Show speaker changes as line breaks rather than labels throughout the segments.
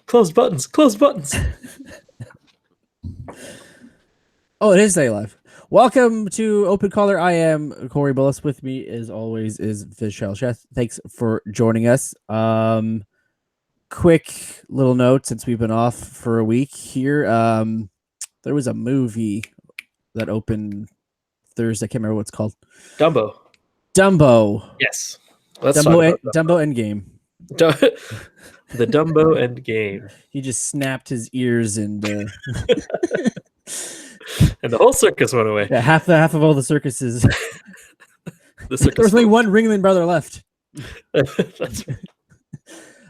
Close buttons. Close buttons.
Oh, it is day live. Welcome to Open Caller. I am Cory Bullis. With me, as always, is Vishal Sheth. Thanks for joining us. Quick little note since we've been off for a week here. There was a movie that opened Thursday. I can't remember what it's called.
Dumbo. Yes. Let's talk about
Dumbo Endgame.
The Dumbo Endgame.
He just snapped his ears and
and the whole circus went away.
Yeah, half of all the circuses.
The circus.
There's only one Ringling brother left.
That's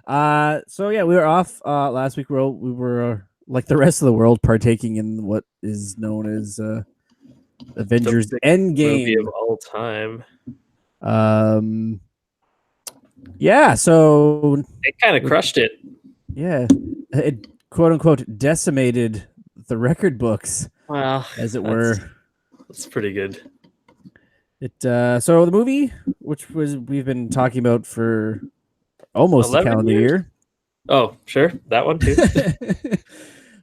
right. So yeah, we were off last week. We were like the rest of the world partaking in what is known as Avengers Endgame,
movie of all time.
Yeah, so
it kind of crushed it.
Yeah, it quote unquote decimated the record books.
Well,
as it were.
That's pretty good.
It so the movie, which we've been talking about for almost a calendar year.
Oh, sure, that one too.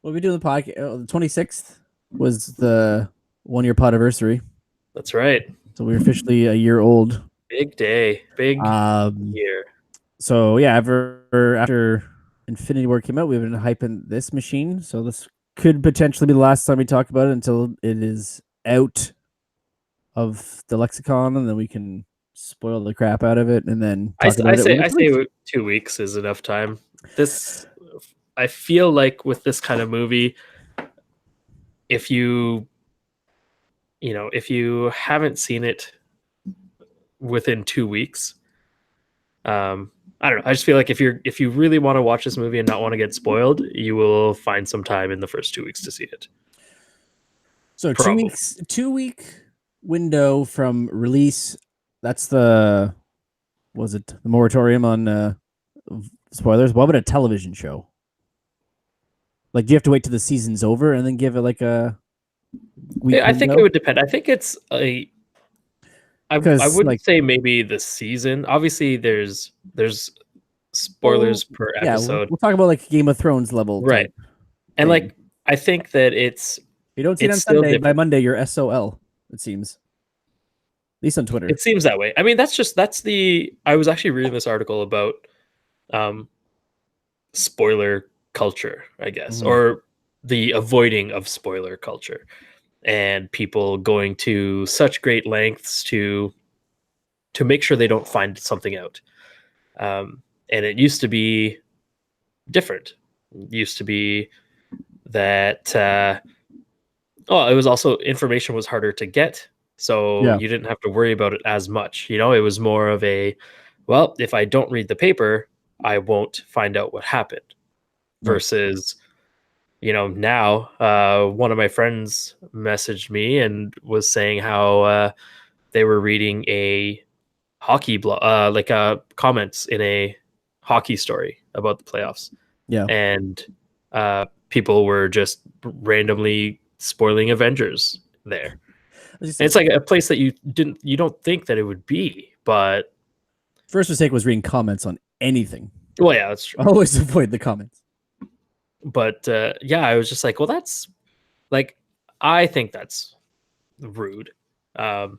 We'll be doing the podcast. The 26th was the 1-year podiversary.
That's right.
So we're officially a year old.
Big day, big year.
So yeah, after Infinity War came out, we've been hyping this machine. So this could potentially be the last time we talk about it until it is out of the lexicon, and then we can spoil the crap out of it. And then
I say 2 weeks is enough time. I feel like with this kind of movie, if you haven't seen it within 2 weeks, I don't know. I just feel like if you really want to watch this movie and not want to get spoiled, you will find some time in the first 2 weeks to see it.
So 2-week window from release. That's the moratorium on spoilers? What about a television show? Like, do you have to wait till the season's over and then give it like a week?
I think it would depend. I think it's I wouldn't say maybe the season. Obviously, there's spoilers per episode.
Yeah, we'll talk about like Game of Thrones level,
right? And like, I think that if
you don't see it on Sunday, by Monday you're SOL. It seems, at least on Twitter.
It seems that way. I mean, I was actually reading this article about spoiler culture, I guess, or the avoiding of spoiler culture, and people going to such great lengths to make sure they don't find something out. And it used to be different. It used to be that it was also, information was harder to get, so you didn't have to worry about it as much. It was more of a, well, if I don't read the paper, I won't find out what happened. Versus, now one of my friends messaged me and was saying how they were reading a hockey blog, like comments in a hockey story about the playoffs.
Yeah.
And people were just randomly spoiling Avengers there. And it's like a place that you don't think that it would be, but
first mistake was reading comments on anything.
Well, yeah, that's true.
Always avoid the comments.
But I was just like, well, that's like, I think that's rude. If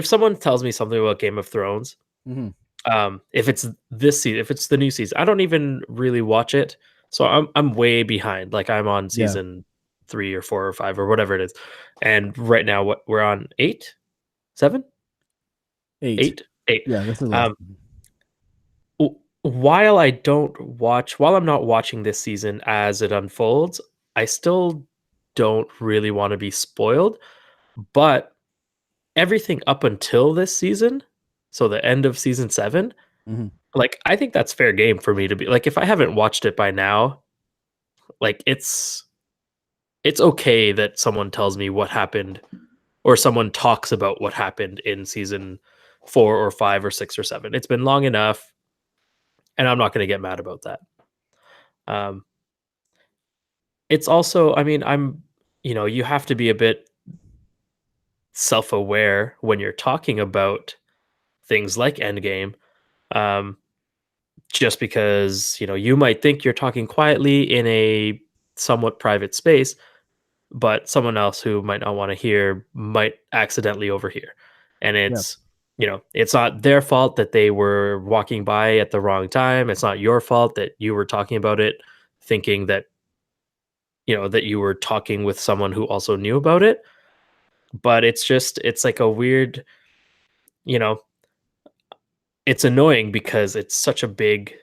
someone tells me something about Game of Thrones, if it's this season, if it's the new season, I don't even really watch it. So I'm way behind. Like, I'm on season 3 or 4 or 5 or whatever it is. And right now we're on 8, 7, 8.
Yeah, this is
while I'm not watching this season as it unfolds, I still don't really want to be spoiled. But everything up until this season, so the end of season 7, like, I think that's fair game for me to be like, if I haven't watched it by now, like, it's okay that someone tells me what happened, or someone talks about what happened in season 4 or 5 or 6 or 7. It's been long enough, and I'm not going to get mad about that. It's also, I mean, you have to be a bit self-aware when you're talking about things like Endgame, um, just because you might think you're talking quietly in a somewhat private space, but someone else who might not want to hear might accidentally overhear. And
Yeah.
it's not their fault that they were walking by at the wrong time. It's not your fault that you were talking about it thinking that that you were talking with someone who also knew about it. But it's like a weird, you know, it's annoying because it's such a big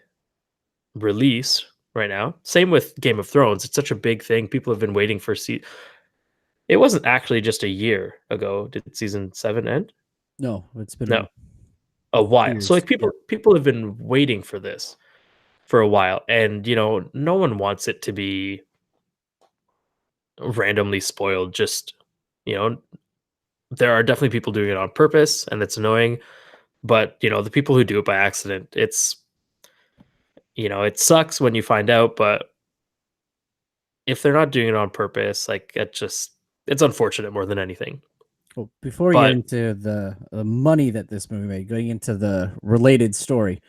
release right now. Same with Game of Thrones. It's such a big thing. People have been waiting for it wasn't actually just a year ago. Did season 7 end?
No, it's
No,
been
a while. So
years.
like
Yeah.
people have been waiting for this for a while, and no one wants it to be randomly spoiled. Just you know, there are definitely people doing it on purpose, and it's annoying. But the people who do it by accident, it sucks when you find out. But if they're not doing it on purpose, like it's unfortunate more than anything.
Well, before we get
But
into the money that this movie made, going into the related story,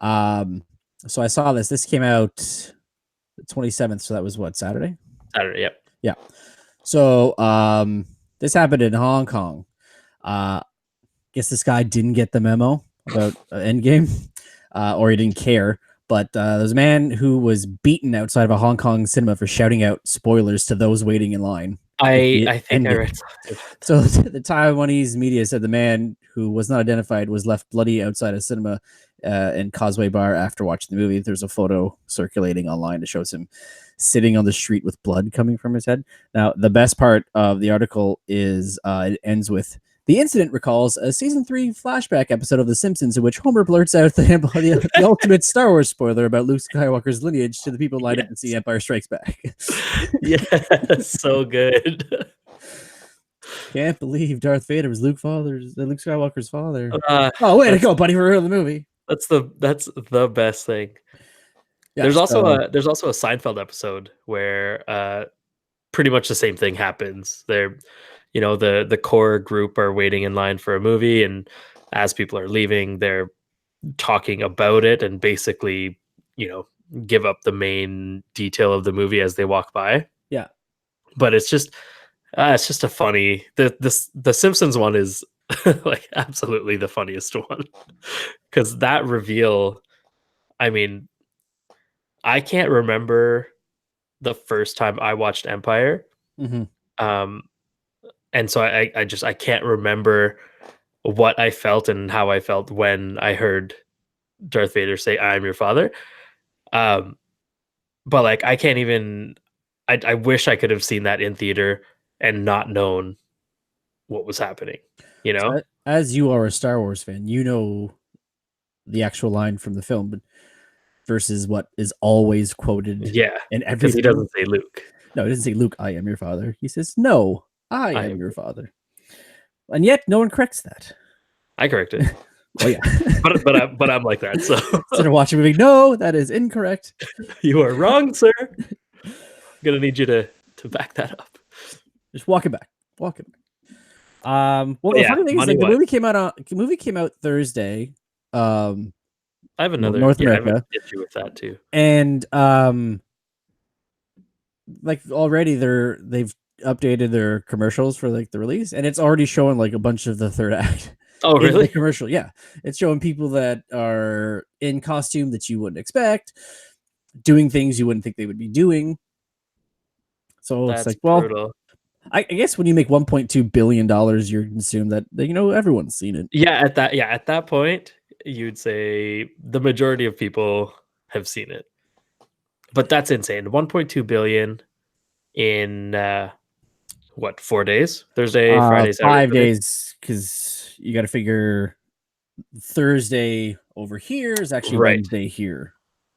so I saw this. This came out the 27th, so that was what, Saturday?
Saturday, yep.
Yeah. So this happened in Hong Kong. Guess this guy didn't get the memo about Endgame, or he didn't care. But there's a man who was beaten outside of a Hong Kong cinema for shouting out spoilers to those waiting in line.
I think I
Endgame.
read something about that.
So the Taiwanese media said the man who was not identified was left bloody outside a cinema in Causeway Bar after watching the movie. There's a photo circulating online that shows him sitting on the street with blood coming from his head. Now, the best part of the article is it ends with, the incident recalls a season 3 flashback episode of The Simpsons in which Homer blurts out the ultimate Star Wars spoiler about Luke Skywalker's lineage to the people lined up to see Empire Strikes Back.
Yeah, so good.
Can't believe Darth Vader was Luke Skywalker's father.
Uh,
Oh, way to go, buddy, for the movie.
that's the best thing.
Yeah,
There's also a Seinfeld episode where pretty much the same thing happens. The core group are waiting in line for a movie, and as people are leaving, they're talking about it and basically, give up the main detail of the movie as they walk by.
yeah.
But it's just a funny, the Simpsons one is like absolutely the funniest one, because that reveal, I mean, I can't remember the first time I watched Empire.
Mm-hmm.
Um, and so I can't remember what I felt and how I felt when I heard Darth Vader say, "I'm your father." Um, but like I can't even. I wish I could have seen that in theater and not known what was happening. You know,
So, as you are a Star Wars fan, you know the actual line from the film, but versus what is always quoted
yeah,
in every
because he
film.
doesn't say Luke.
No, he doesn't say, Luke, I am your father. He says, no, I am your father. And yet no one corrects that.
I correct it.
Oh yeah.
but I'm like that. So
instead of watching a movie, no, that is incorrect.
You are wrong, sir. I'm gonna need you to back that up.
Just walk it back. Walk it back. Well, the funny thing is, like, the movie came out Thursday.
I have another
North America.
I have an issue with that too.
And like already they've updated their commercials for like the release, and it's already showing like a bunch of the third act.
Oh, really?
The commercial, yeah. It's showing people that are in costume that you wouldn't expect, doing things you wouldn't think they would be doing. So
That's
it's like, well,
brutal.
I guess when you make $1.2 billion, you assume that everyone's seen it.
Yeah, at that point, you'd say the majority of people have seen it. But that's insane. 1.2 billion in 4 days? Thursday, Friday, Saturday,
5
Sunday?
days, because you got to figure Thursday over here is actually
Right.
Wednesday here.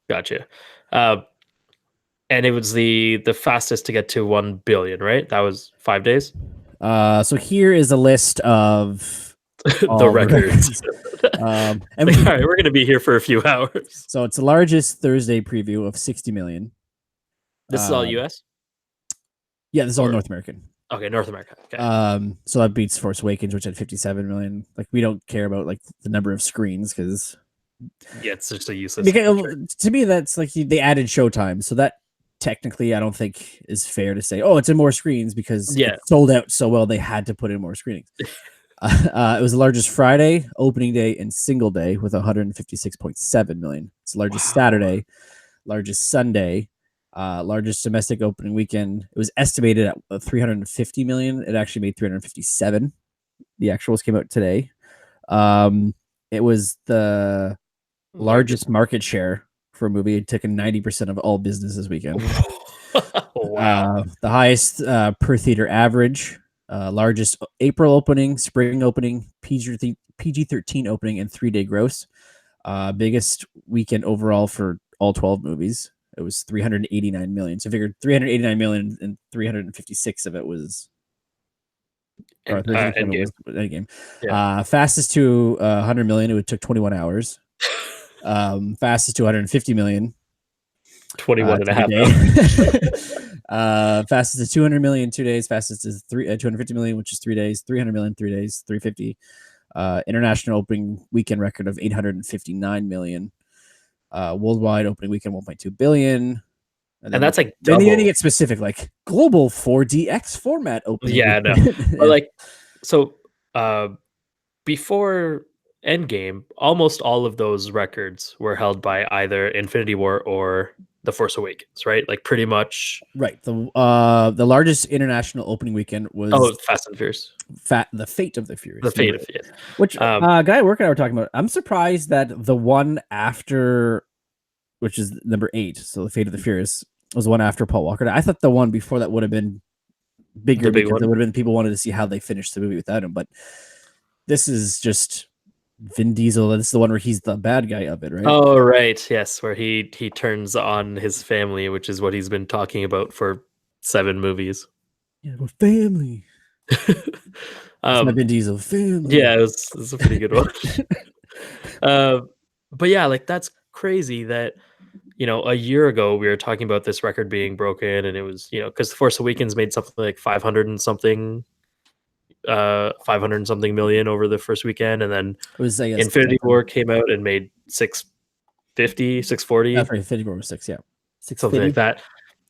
Gotcha. And it was the fastest to get to 1 billion, right? That was 5 days.
So here is a list of
the records.
And
all right, we're going to be here for a few hours.
So it's the largest Thursday preview of 60 million.
This is all US?
Yeah, this is all North American.
Okay, North America. Okay.
So that beats Force Awakens, which had 57 million. Like, we don't care about like the number of screens because
Yeah, it's just a useless metric.
to me that's like they added Showtime, so that technically I don't think is fair to say, oh, it's in more screens because it
Yeah.
sold out so well they had to put in more screenings. It was the largest Friday, opening day, and single day with 156.7 million. It's the largest Saturday, largest Sunday, largest domestic opening weekend. It was estimated at 350 million. It actually made 357. The actuals came out today. It was the largest market share for a movie. It took in 90% of all business this weekend.
Wow.
The highest per theater average, largest April opening, spring opening, PG-13 opening, and 3-day gross. Biggest weekend overall for all 12 movies. It was 389 million. So I figured 389 million and 356 of it was, or
And
356 of it was
Endgame.
Endgame.
Yeah.
Fastest to 100 million, it took 21 hours. Fastest to 150 million,
21 and a
took a
half
day. Fastest to 200 million, 2 days. Fastest is 250 million, which is 3 days. 300 million, 3 days. 350. International opening weekend record of 859 million. Worldwide opening weekend 1.2 billion.
And that's like
then you
double.
get specific, like global 4DX format opening.
Yeah, no. But like, so before Endgame, almost all of those records were held by either Infinity War or The Force Awakens, right? Like pretty much.
Right. The largest international opening weekend was
Fast and Furious.
The Fate of the Furious,
The Fate
number
of
8.
it.
Which guy at work and I were talking about. I'm surprised that the one after, which is number 8, so The Fate of the Furious, was the one after Paul Walker. I thought the one before that would have been bigger
The big
because
one.
there would have been people wanted to see how they finished the movie without him. But this is just Vin Diesel. This is the one where he's the bad guy of it, right?
Oh, right. Yes, where he turns on his family, which is what he's been talking about for 7 movies.
Yeah, we're family. It's my Vin Diesel family.
Yeah, it was a pretty good one. But yeah, like that's crazy that a year ago we were talking about this record being broken, and it was because The Force Awakens made something like 500 and something million over the first weekend, and then
It was, I guess,
Infinity War came out and made 650, 640,
that's right. Infinity War was 6, yeah,
something like
650.
that.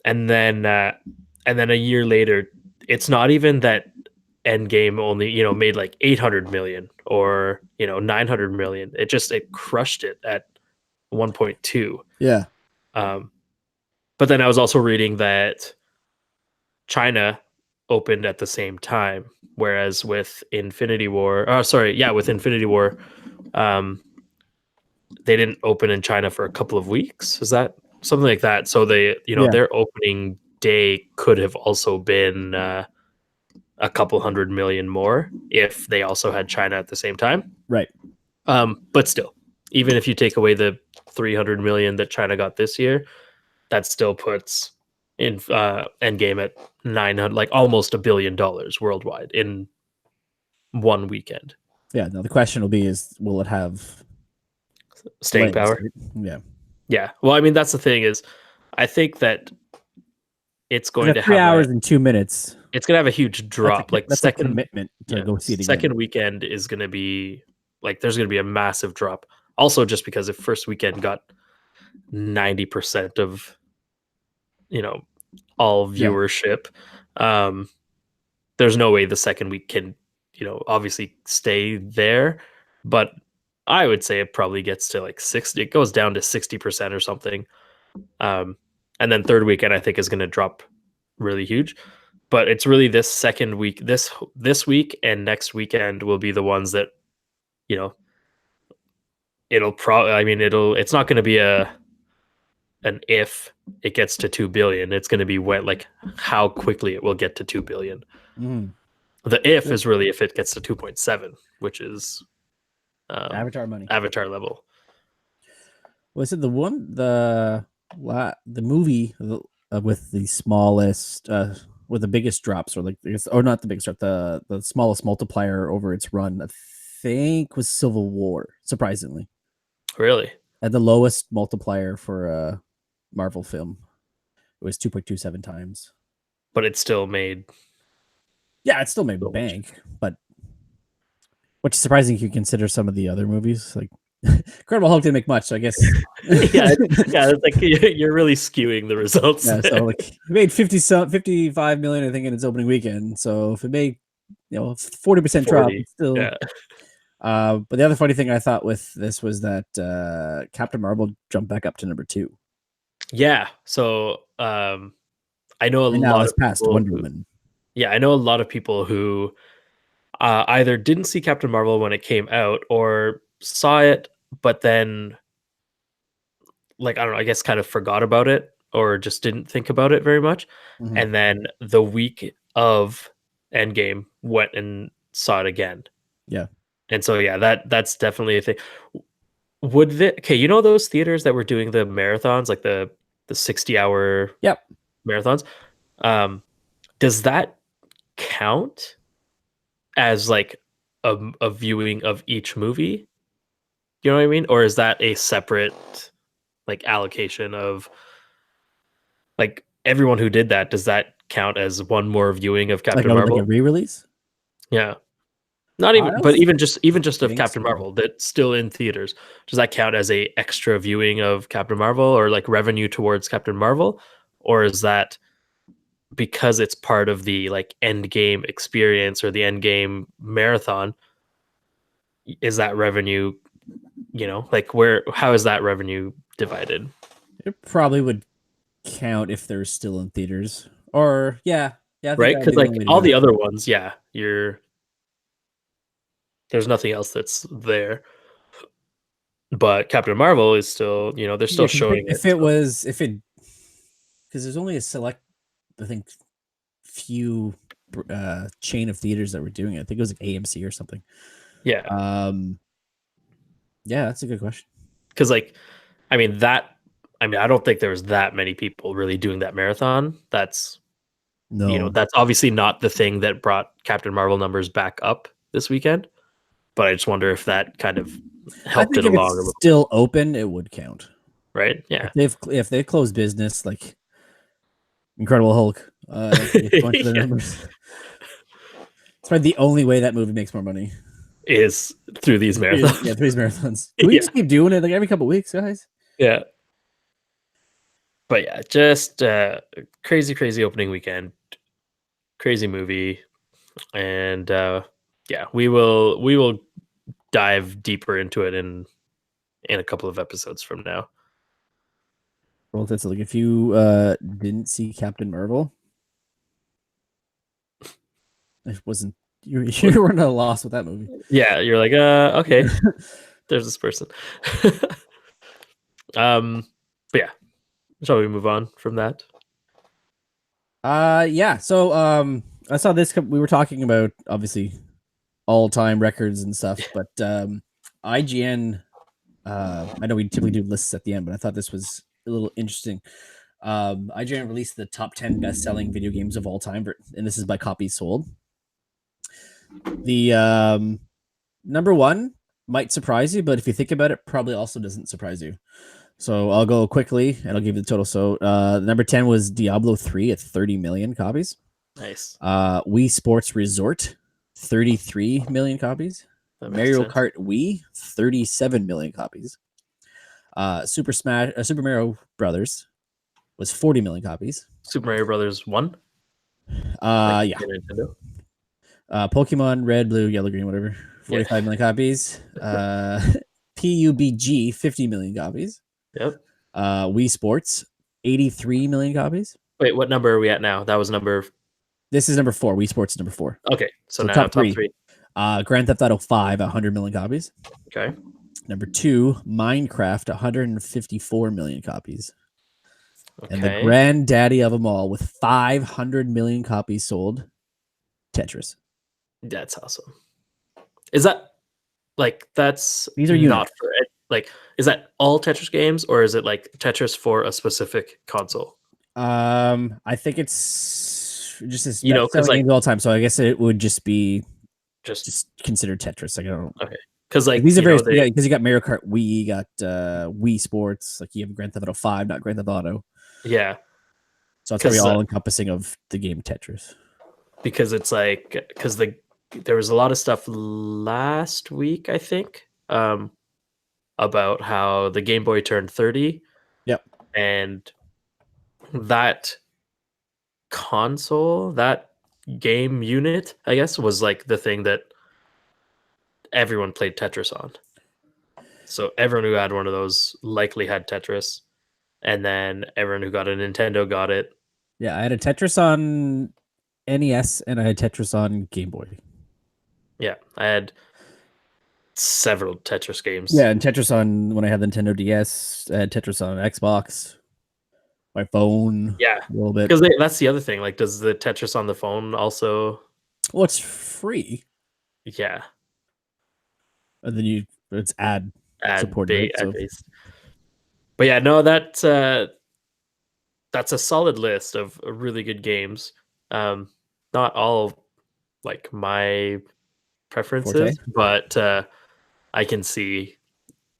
And then a year later, it's not even that Endgame only made like 800 million or 900 million. It crushed it at 1.2.
Yeah.
But then I was also reading that China opened at the same time, whereas with Infinity War, with Infinity War, they didn't open in China for a couple of weeks. Is that something like that? So their opening day could have also been a couple hundred million more if they also had China at the same time.
Right.
But still, even if you take away the 300 million that China got this year, that still puts in Endgame at 900, like almost $1 billion worldwide in one weekend.
Yeah. Now the question will be: will it have
Staying
legs?
power.
Right? Yeah.
Yeah. Well, I mean, that's the thing is, I think that it's going to
3
have
hours and 2 minutes.
it's going to have a huge drop. Like
That's a commitment to go see it again.
Second weekend is going to be like, there's going to be a massive drop. Also, just because if first weekend got 90% of, all viewership, there's no way the second week can, obviously stay there. But I would say it probably gets to like 60, it goes down to 60% or something. And then third weekend, I think, is going to drop really huge. But it's really this second week, this week and next weekend will be the ones that, it'll probably, I mean, it's not going to be an if it gets to 2 billion. It's going to be like how quickly it will get to 2 billion.
Mm.
The if is really if it gets to 2.7, which is
Avatar money.
Avatar level.
Well, I said the movie with the smallest, with the biggest drops, or or not the biggest drop, the smallest multiplier over its run, I think, was Civil War. Surprisingly,
Really,
at the lowest multiplier for a Marvel film, it was 2.27 times.
but it still made
Yeah, it still made
so much.
bank, but which is surprising if you consider some of the other movies. Like Incredible Hulk didn't make much, so I guess.
Yeah, it's like you're really skewing the results
Yeah,
there.
so like it made 55 million, I think, in its opening weekend. So if it made 40% drop,
40.
it's still.
Yeah.
But the other funny thing I thought with this was that Captain Marvel jumped back up to number 2,
Yeah. So I know a
and now
lot
it's
of
past
people
Wonder
who
Woman.
yeah, I know a lot of people who either didn't see Captain Marvel when it came out or saw it, but then like I don't know, I guess kind of forgot about it or just didn't think about it very much.
Mhm.
And then the week of Endgame went and saw it again.
Yeah.
And so yeah, that's definitely a thing. Would the okay, you know those theaters that were doing the marathons, like the 60-hour
Yep.
marathons? Um, does that count as like a viewing of each movie? You know what I mean? Or is that a separate like allocation of like everyone who did that? Does that count as one more viewing of
Like
Captain
a
Marvel?
re-release.
Yeah. Not
I
even
don't
but even just of
think
Captain
so.
Marvel that's still in theaters. Does that count as a extra viewing of Captain Marvel or like revenue towards Captain Marvel? Or is that because it's part of the like end game experience or the end game marathon, is that revenue, like where how is that revenue divided?
It probably would count if they're still in theaters. Or yeah, I think
Right?
that would
Because
be the
like
only way to
all
do
the
it.
other ones, yeah, there's nothing else that's there. But Captain Marvel is still, they're
Yeah,
still
because
showing it.
if it
So
was if it because there's only a select, I think, few chain of theaters that were doing it. I think it was like AMC or something.
yeah.
Um, yeah, that's a good question.
Because like I mean that I mean I don't think there was that many people really doing that marathon.
No,
That's obviously not the thing that brought Captain Marvel numbers back up this weekend. But I just wonder if that kind of
I
helped
think
it
if
along a
it's
little bit,
still open, it would count.
right? Yeah.
If they close business, like Incredible Hulk, I don't think it's going to the
Yeah.
numbers. It's probably the only way that movie makes more money.
Is through these
Yeah,
marathons.
three's marathons. Can we
Yeah.
just keep doing it like every couple weeks, guys?
Yeah. But yeah, just crazy, crazy opening weekend, crazy movie, and yeah, we will dive deeper into it in a couple of episodes from now.
Well, that's like if you didn't see Captain Marvel, it wasn't you weren't at a loss with that movie.
Yeah, you're like, okay, there's this person. um, but yeah, shall we move on from that?
Yeah. So I saw this. We were talking about obviously all time records and stuff, but IGN. I know we typically do lists at the end, but I thought this was a little interesting. IGN released the top 10 best selling video games of all time, and this is by copies sold. The number one might surprise you, but if you think about it, probably also doesn't surprise you. So I'll go quickly and I'll give you the total. So number 10 was Diablo 3 at 30 million copies.
Nice.
Wii Sports Resort, 33 million copies.
That makes
Mario
sense.
Kart Wii, 37 million copies. Super Mario Brothers was 40 million copies.
Super Mario Brothers 1, like
Yeah.
Super Nintendo.
Pokemon Red, Blue, Yellow, Green, whatever,
Yeah.
45 million copies. PUBG, 50 million copies.
Yep.
Wii Sports, 83 million copies.
Wait, what number are we at now? That was number.
This is number 4. Wii Sports is number 4.
Okay, so
So
now
top
top
3.
3.
Grand Theft Auto 5, 100 million copies.
Okay.
Number 2, Minecraft, 154 million copies. And the
Okay.
granddaddy of them all, with 500 million copies sold, Tetris.
That's awesome. Is that like that's
These are
not
units.
for it? Like, is that all Tetris games or is it like Tetris for a specific console?
I think it's just his best
Because
selling
like
games of all time. So I guess it would just be
just
just considered Tetris. Like I don't know.
okay. Because
Like,
like
these are very
they
because you got Mario Kart Wii, you got Wii Sports, like you have Grand Theft Auto 5, not Grand Theft Auto.
yeah.
So it's very
Because
all encompassing of the game Tetris.
because it's like because there was a lot of stuff last week, I think, about how the Game Boy turned 30,
Yep.
and that console, that game unit, I guess, was like the thing that everyone played Tetris on. So everyone who had one of those likely had Tetris, and then everyone who got a Nintendo got it.
Yeah, I had a Tetris on NES and I had Tetris on Game Boy.
Yeah, I had several Tetris games.
Yeah, and Tetris on when I had the Nintendo DS. I had Tetris on Xbox, my phone,
Yeah,
a little bit.
because that's the other thing. Like, does the Tetris on the phone also?
Well, it's free,
Yeah,
and then it's ad supported, right?
ad
So
based. But yeah, no, that's a solid list of really good games. Um, not all like my
Forte.
preferences, but I can see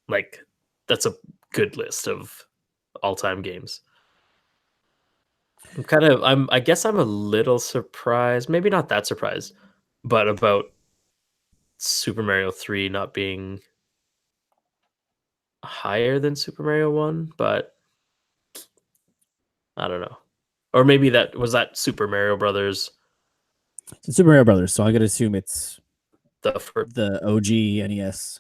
like that's a good list of all-time games. I guess I'm a little surprised, maybe not that surprised, but about Super Mario 3 not being higher than Super Mario 1, but I don't know. Or maybe that Super Mario Brothers
It's Super Mario Brothers, so I gotta assume it's
the first.
the OG NES.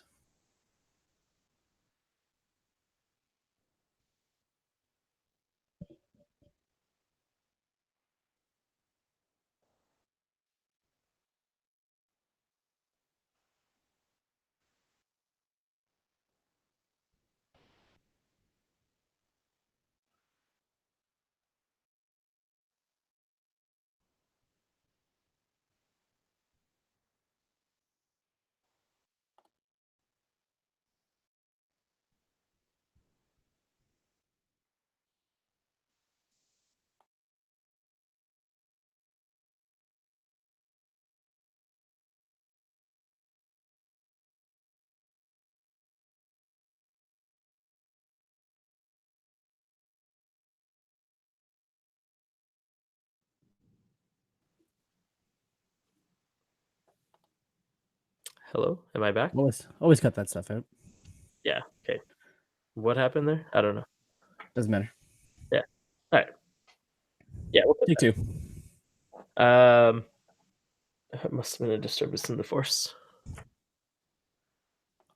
Hello, am I back?
Always cut that stuff out.
Yeah. Okay. What happened there? I don't know.
Doesn't matter.
Yeah. All right. Yeah, we'll put
Take two.
that. It must have been a disturbance in the force.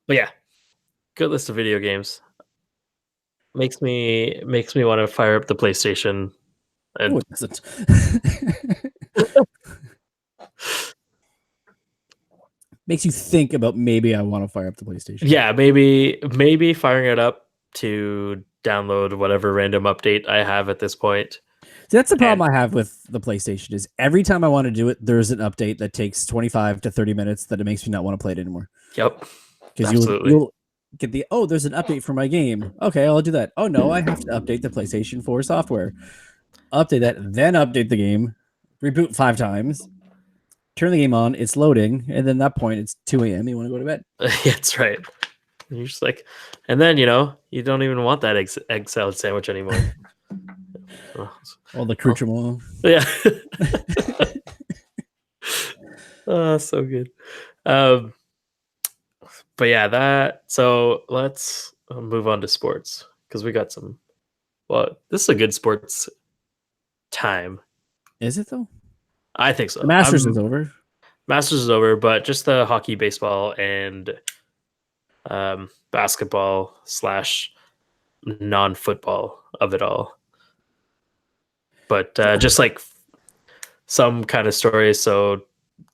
But yeah, good list of video games. Makes me want to fire up the PlayStation
No,
and
it doesn't. Makes you think about maybe I want to fire up the PlayStation.
yeah, maybe firing it up to download whatever random update I have at this point.
See, that's the
And
problem I have with the PlayStation is every time I want to do it, there's an update that takes 25 to 30 minutes that it makes me not want to play it anymore.
yep,
Because
absolutely.
you'll get there's an update for my game. Okay, I'll do that. Oh no, I have to update the PlayStation 4 software. Update that, then update the game, reboot 5 times, turn the game on, it's loading, and then at that point it's 2 a.m. You want to go to bed.
That's right. You're just like, and then you don't even want that egg salad sandwich anymore.
All the accoutrement.
Yeah. Oh, so good. Um, but yeah, so let's move on to sports because we got some. Well, this is a good sports time.
Is it though?
I think
The
so.
Masters is over.
Masters is over, but just the hockey, baseball, and basketball slash non-football of it all. But just like some kind of stories. So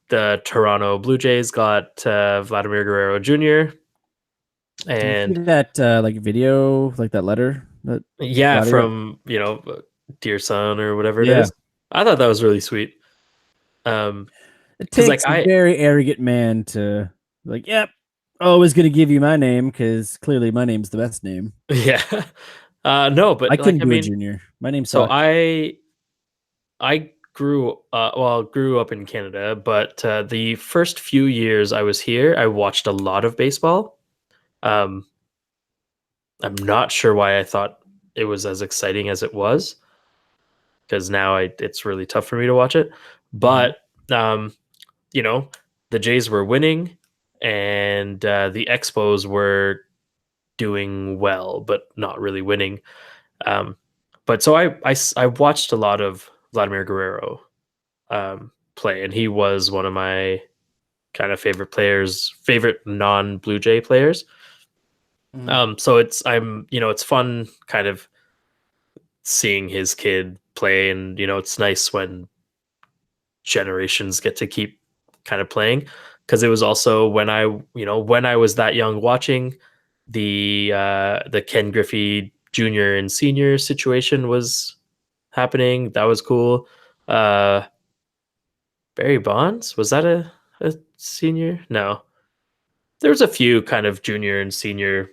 the Toronto Blue Jays got Vladimir Guerrero Jr.
Did you see
and
that like video, like that letter that
yeah,
Vladdy wrote?
from Dear Son or whatever it
Yeah.
is. I thought that was really sweet.
It
Because like
takes a
I
very arrogant man to like, yep, always gonna give you my name because clearly my name's the best name.
yeah, no,
I
but like
couldn't
I
do it,
mean,
Junior. My name
so
sucked.
I grew up in Canada, but the first few years I was here, I watched a lot of baseball. Um, I'm not sure why I thought it was as exciting as it was, because now it's really tough for me to watch it.
Mhm.
But um, you know, the Jays were winning, and the Expos were doing well, but not really winning. Um, but so I watched a lot of Vladimir Guerrero play, and he was one of my kind of favorite players, favorite non Blue Jay players.
Mhm.
So it's fun kind of seeing his kid play, and it's nice when generations get to keep kind of playing, because it was also when I was that young watching the Ken Griffey Jr. and Senior situation was happening. That was cool. Uh, Barry Bonds, was that a senior? No, there was a few kind of junior and senior,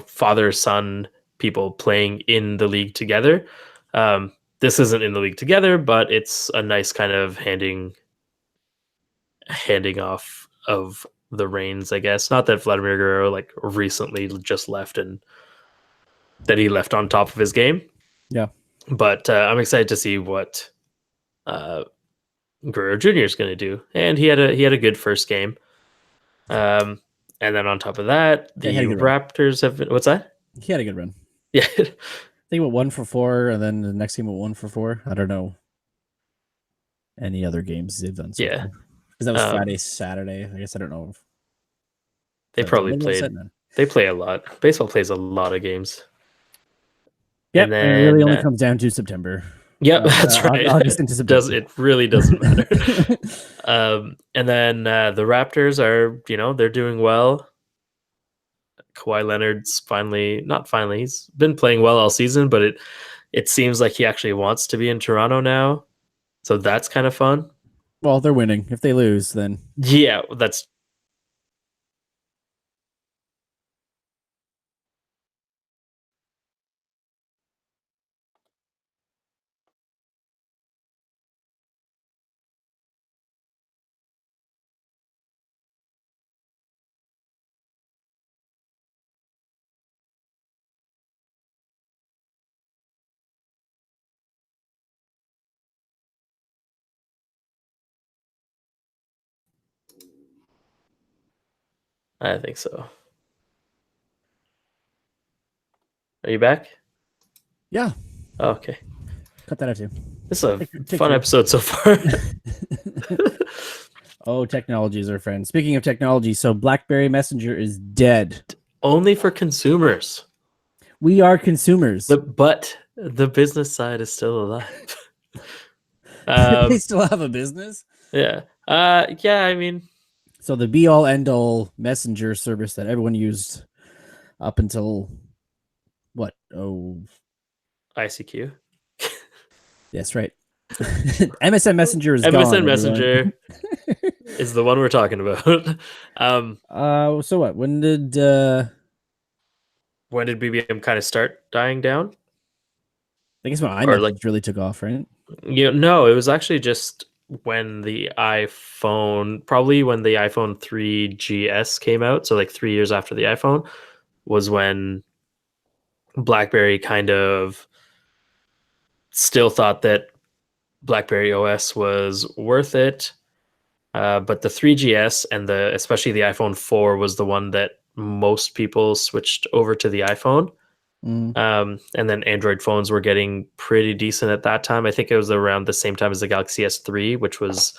father son people playing in the league together. This isn't in the league together, but it's a nice kind of handing off of the reins, I guess. Not that Vladimir Guerrero like recently just left and that he left on top of his game,
Yeah.
but I'm excited to see what uh, Guerrero Jr. is going to do. And he had a good first game. Um, and then on top of that,
Yeah, he had
the
a good run.
Raptors have been, what's that?
He had a good run.
Yeah,
I think he went 1 for 4, and then the next game went 1 for 4. I don't know any other games they've done so
yeah.
far because that was
Um,
Friday, Saturday. I guess I don't know if
they
that's
probably
maybe that's
played.
it then.
They play a lot. Baseball plays a lot of games. And
Yep, and it really
then,
only comes down to September.
yep, that's right.
August into
Does
September.
it really doesn't matter? And then the Raptors are, they're doing well. Kawhi Leonard's finally, not finally, he's been playing well all season, but it seems like he actually wants to be in Toronto now. So that's kind of fun.
Well, they're winning. If they lose, then
Yeah, that's I think so. Are you back?
yeah,
Oh, okay.
cut that out too.
This is a
Take
fun
3.
episode so far.
Oh, technology is our friend. Speaking of technology, so BlackBerry Messenger is dead.
Only for consumers.
We are consumers.
But the business side is still alive.
They
um,
still have a business.
yeah. Yeah, I mean,
So the be all end all messenger service that everyone used up until what? Oh,
ICQ.
yes, right. MSN Messenger is gone,
MSN
everyone.
Messenger is the one we're talking about.
So what?
When did BBM kind of start dying down?
I guess when
Or like,
iMessage really took off, right?
no, it was actually just when the iPhone, probably when the iPhone 3GS came out. So like 3 years after the iPhone was when BlackBerry kind of still thought that BlackBerry OS was worth it. But the 3GS and especially the iPhone 4 was the one that most people switched over to the iPhone.
Mm.
And then Android phones were getting pretty decent at that time. I think it was around the same time as the Galaxy S3, which was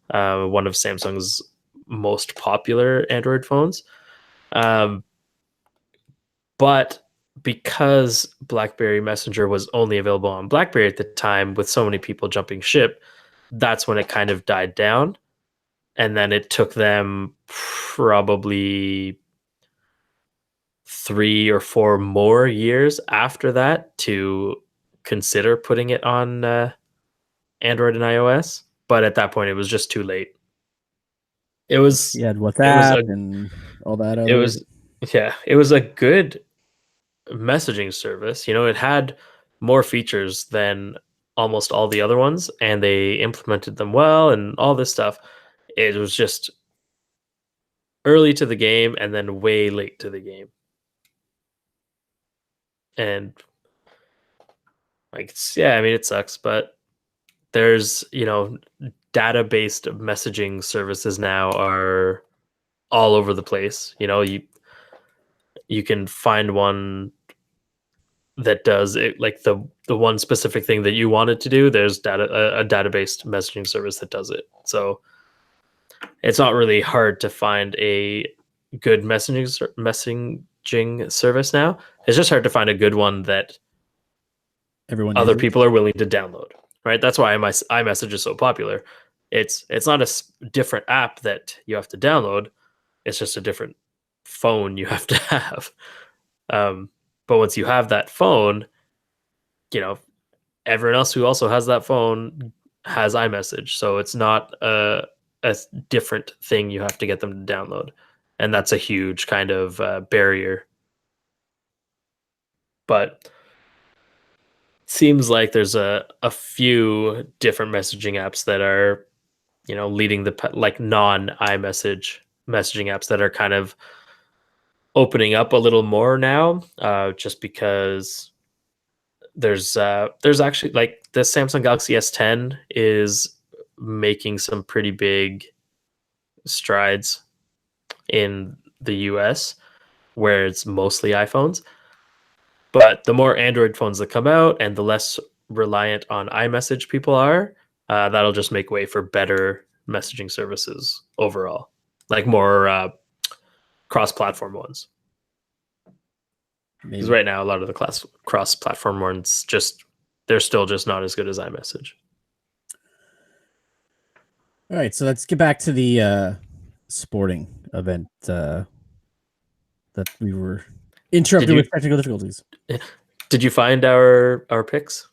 one of Samsung's most popular Android phones. Um, but because BlackBerry Messenger was only available on BlackBerry at the time, with so many people jumping ship, that's when it kind of died down. And then it took them probably 3 or 4 more years after that to consider putting it on Android and iOS. But at that point, it was just too late. It was
You had
it was
WhatsApp
a
and all that
it
other.
was yeah, it was a good messaging service. It had more features than almost all the other ones, and they implemented them well and all this stuff. It was just early to the game and then way late to the game. And like, yeah, I mean, it sucks, but there's, data-based messaging services now are all over the place. You can find one that does it, like the one specific thing that you want it to do. There's a database messaging service that does it. So it's not really hard to find a good messaging service now. It's just hard to find a good one that
Everyone
other
uses.
people are willing to download. Right? That's why iMessage is so popular. It's not a different app that you have to download. It's just a different phone you have to have. But once you have that phone, you know, everyone else who also has that phone has iMessage. So it's not a different thing you have to get them to download. And that's a huge kind of barrier. But seems like there's a few different messaging apps that are, leading the like non iMessage messaging apps that are kind of opening up a little more now, just because there's actually like the Samsung Galaxy S10 is making some pretty big strides in the US where it's mostly iPhones. But the more Android phones that come out and the less reliant on iMessage people are, that'll just make way for better messaging services overall, like more cross-platform ones. Because right now, a lot of the cross-platform ones they're still just not as good as iMessage.
All right, so let's get back to the sporting event that we were interrupted with technical difficulties.
Did you find our picks?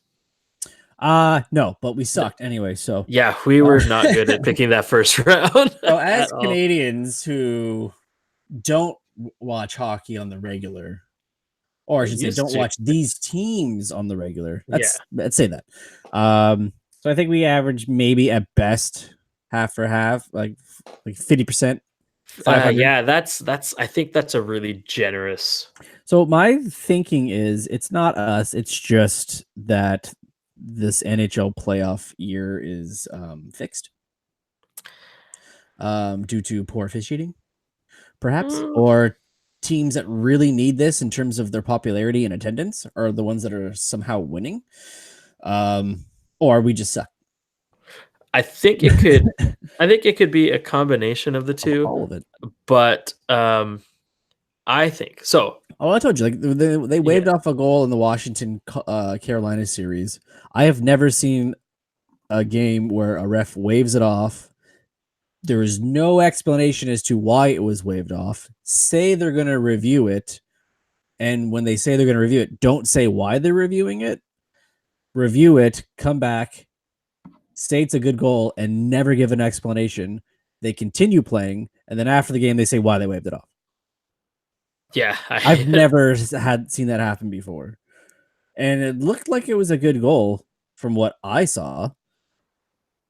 No, but we sucked anyway. So
yeah, we were not good at picking that first round.
So as Canadians who don't watch hockey on the regular, or I should say, don't watch these teams on the regular. Let's say that. So I think we average maybe at best half for half, like 50%.
Yeah, that's. I think that's a really generous.
So my thinking is, it's not us. It's just that this NHL playoff year is fixed due to poor officiating, perhaps, or teams that really need this in terms of their popularity and attendance are the ones that are somehow winning, or we just suck.
I think it could. I think it could be a combination of the two.
All of it,
but I think so.
Oh, I told you, like they waved off a goal in the Washington Carolina series. I have never seen a game where a ref waves it off. There is no explanation as to why it was waved off. Say they're going to review it, and when they say they're going to review it, don't say why they're reviewing it. Review it, come back, say it's a good goal, and never give an explanation. They continue playing, and then after the game, they say why they waved it off.
Yeah,
I've never seen that happen before, and it looked like it was a good goal from what I saw.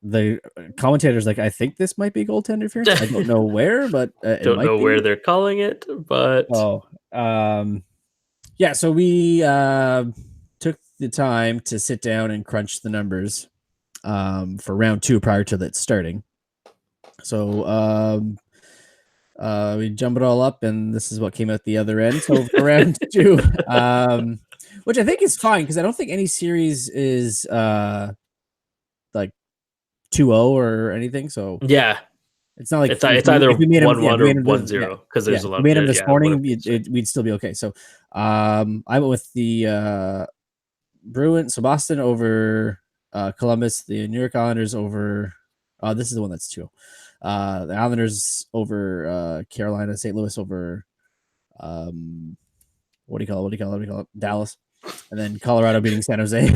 The commentators like, I think this might be goaltender interference. I don't know where, but
don't know where they're calling it. But
yeah. So we took the time to sit down and crunch the numbers for round 2 prior to that starting. So we jump it all up, and this is what came out the other end. So for round 2, which I think is fine because I don't think any series is like 2-0 or anything. So
yeah,
it's not like
it's either 1-1 or 1-0 because there's a lot.
We made them this morning, we'd still be okay. So I went with the Bruins, so Boston over Columbus, the New York Islanders over. This is the one that's 2. The Islanders over Carolina, St. Louis over what do you call it? Dallas, and then Colorado beating San Jose.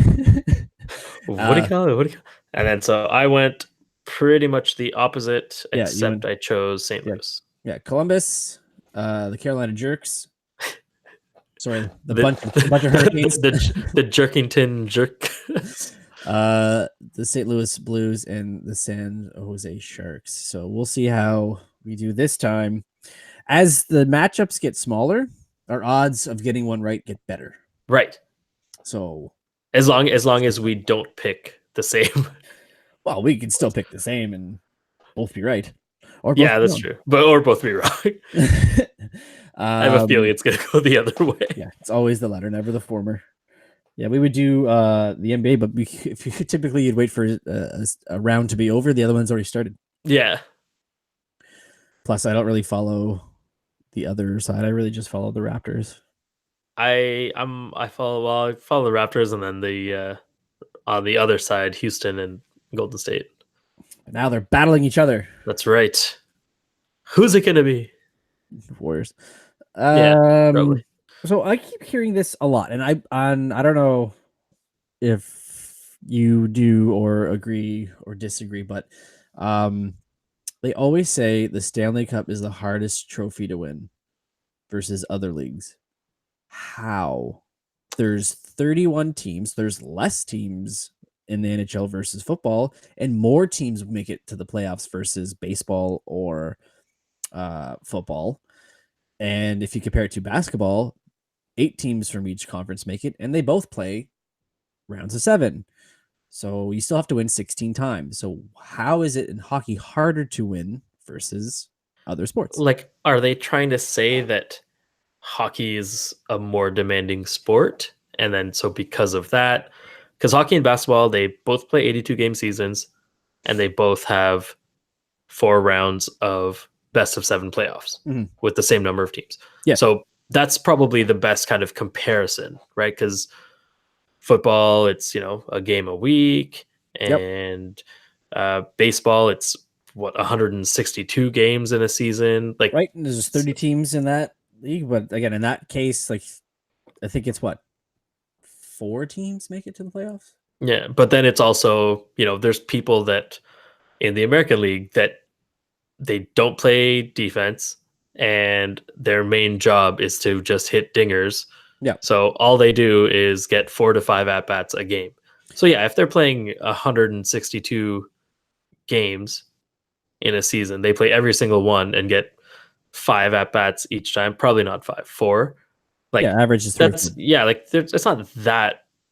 What do you call it? And then so I went pretty much the opposite, except I chose St. Louis.
Yeah, Columbus, the Carolina Jerks. Sorry, the bunch of Hurricanes.
the Jerkington Jerk.
The St. Louis Blues and the San Jose Sharks. So we'll see how we do this time. As the matchups get smaller, our odds of getting one right get better.
Right.
So
as long as we don't pick the same.
Well, we can still pick the same and both be right, or both
Yeah,
be
that's
wrong.
true. But or both be wrong. I have a feeling
um,
it's gonna go the other way.
yeah, it's always the latter, never the former. Yeah, we would do the NBA, but if you typically you'd wait for a round to be over, the other one's already started.
Yeah.
Plus, I don't really follow the other side. I really just follow the Raptors.
I follow the Raptors and then the on the other side, Houston and Golden State.
But now they're battling each other.
That's right. Who's it gonna be?
Warriors.
Yeah,
Um,
probably.
so I keep hearing this a lot, and I don't know if you do or agree or disagree, but um, they always say the Stanley Cup is the hardest trophy to win versus other leagues. How? There's 31 teams. There's less teams in the NHL versus football, and more teams make it to the playoffs versus baseball or football. And if you compare it to basketball, 8 teams from each conference make it, and they both play rounds of 7. So you still have to win 16 times. So how is it in hockey harder to win versus other sports?
Like, are they trying to say that hockey is a more demanding sport? And then so because of that, because hockey and basketball, they both play 82 game seasons and they both have 4 rounds of best of 7 playoffs
Mhm.
with the same number of teams.
Yeah.
So that's probably the best kind of comparison, right? Because football, it's, a game a week,
Yep.
and baseball, it's what, 162 games in a season. Like,
Right. And there's 30 teams in that league, but again, in that case, like I think it's what 4 teams make it to the playoffs.
yeah, but then it's also, there's people that in the American League that they don't play defense and their main job is to just hit dingers.
Yeah.
So all they do is get 4 to 5 at bats a game. So yeah, if they're playing 162 games in a season, they play every single one and get 5 at bats each time. Probably not 5, 4.
Yeah.
Like
Average is 3 or
that's
4.
yeah, like it's not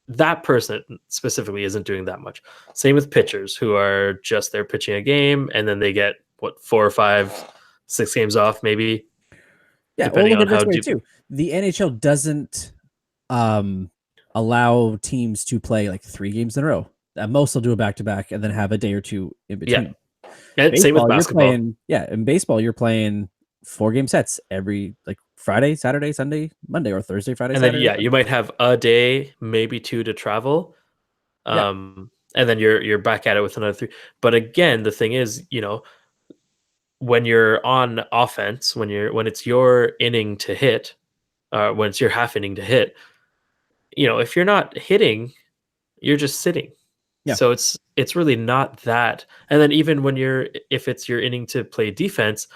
that person specifically isn't doing that much. Same with pitchers who are just there pitching a game and then they get what 4 or 5, 6 games off maybe,
Yeah. Well,
depending
look
on
at it
how
this way
deep.
too. The NHL doesn't um, allow teams to play like 3 games in a row. At most, they'll do a back to back and then have a day or two in
Yeah,
between.
and same with
Baseball, you're
basketball.
playing, yeah, in baseball, you're playing 4 game sets every like Friday, Saturday, Sunday, Monday, or Thursday, Friday,
And then
Saturday,
yeah, you
Sunday.
might have a day, maybe 2 to travel.
Yeah.
And then you're back at it with another 3. But again, the thing is, when you're on offense, when it's your inning to hit, when it's your half inning to hit, if you're not hitting, you're just sitting.
Yeah.
So it's really not that. And then even if it's your inning to play defense,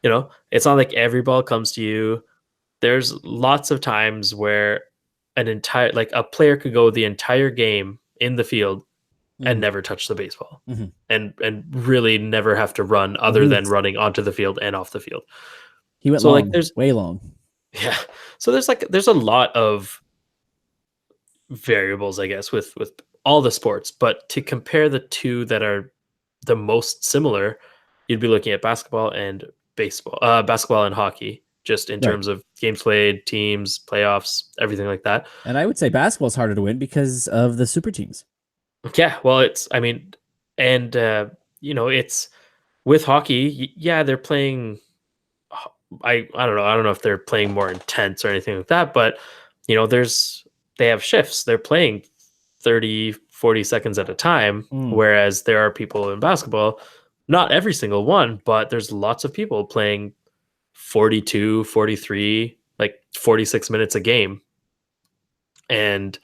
it's not like every ball comes to you. There's lots of times where a player could go the entire game in the field and
Mhm.
never touch the baseball
Mhm.
and really never have to run
Well,
other than running onto the field and off the field.
he went
So like
long, way long.
yeah. So there's a lot of variables, I guess, with all the sports, but to compare the two that are the most similar, you'd be looking at basketball and hockey, just in
Right.
terms of games played, teams, playoffs, everything like that.
And I would say basketball's harder to win because of the super teams.
Yeah, well, I mean, and it's with hockey. Yeah, they're playing. I don't know if they're playing more intense or anything like that, but they have shifts. They're playing 30, 40 seconds at a time,
Mm.
whereas there are people in basketball, not every single one, but there's lots of people playing 42, 43, like 46 minutes a game. And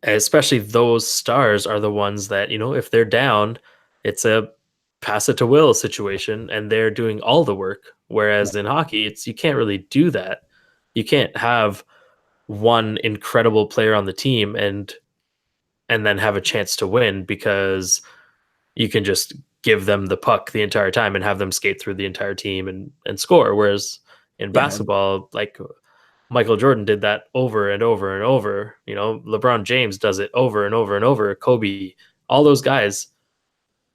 especially those stars are the ones that, if they're down, it's a pass it to will situation and they're doing all the work.
Yeah.
Whereas in hockey, you can't really do that. You can't have one incredible player on the team and then have a chance to win because you can just give them the puck the entire time and have them skate through the entire team and score. Whereas in
Yeah.
basketball, like Michael Jordan did that over and over and over. LeBron James does it over and over and over. Kobe, all those guys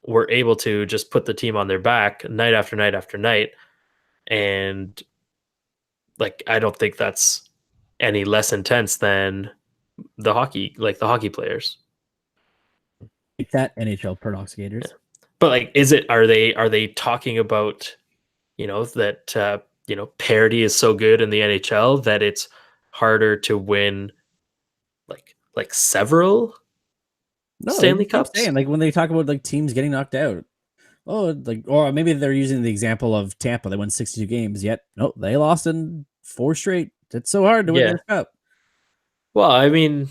were able to just put the team on their back night after night after night. And like, I don't think that's any less intense than the hockey players.
Like that NHL
Yeah.
prognosticators.
But like, are they talking about, that parity is so good in the NHL that it's harder to win like several
No, they
Stanley
just keep
Cups?
saying like when they talk about like teams getting knocked out. Oh, like or maybe they're using the example of Tampa. They won 62 games, yet no, they lost in 4 straight. It's so hard to win
Yeah.
this cup.
Well, I mean,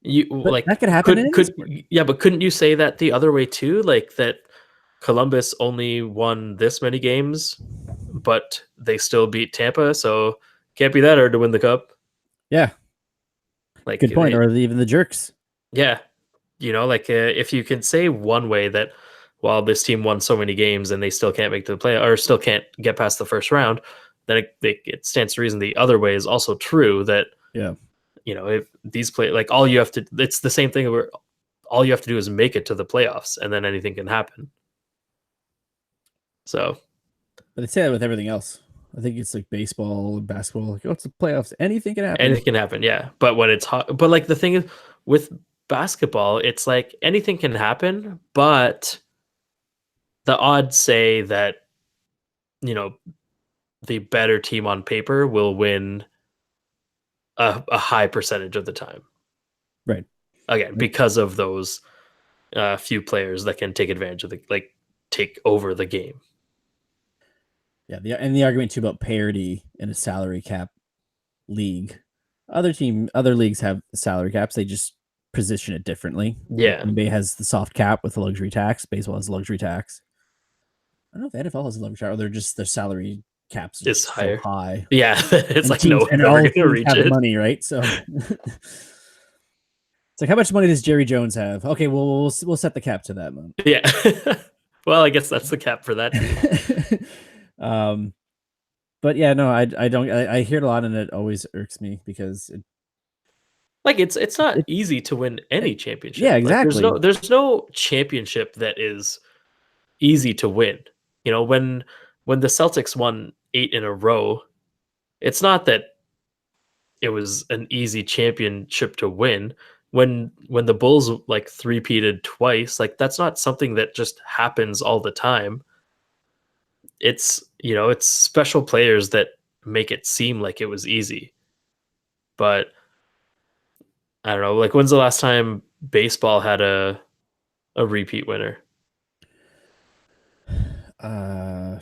you
But that
like
could happen in any sport.
yeah, but couldn't you say that the other way too? Like that Columbus only won this many games, but they still beat Tampa, so can't be that hard to win the cup.
Yeah,
Like
good point. Or even the jerks.
yeah, like if you can say one way that while this team won so many games and they still can't make the play or still can't get past the first round, then it stands to reason the other way is also true. That
Yeah,
if these play like all you have to, it's the same thing where all you have to do is make it to the playoffs, and then anything can happen. So
but they say that with everything else. I think it's like baseball and basketball. Like, oh, it's the playoffs. Anything can happen.
anything can happen, yeah. But when it's hot, but like the thing is with basketball, it's like anything can happen, but the odds say that you know the better team on paper will win a high percentage of the time.
Right.
Again, because of those few players that can take advantage of take over the game.
Yeah, and the argument too about parity in a salary cap league. Other leagues have salary caps. They just position it differently. Like
Yeah,
NBA has the soft cap with the luxury tax. Baseball has luxury tax. I don't know if the NFL has a luxury tax, or they're just their salary caps are
is
just so
higher.
high.
Yeah, it's
And
like no
teams
one's
and
ever
all
going to
teams
reach
have
it.
money, right? So it's like, how much money does Jerry Jones have? Okay, well we'll set the cap to that month.
Yeah. Well, I guess that's the cap for that team.
But yeah, no, I don't. I hear it a lot, and it always irks me because
Like it's not
it
easy to win any
yeah,
championship. Like
exactly.
there's no championship that is easy to win. When the Celtics won 8 in a row, it's not that it was an easy championship to win. When the Bulls like three-peated twice, like that's not something that just happens all the time. It's special players that make it seem like it was easy. But I don't know, like when's the last time baseball had a repeat winner?
Uh,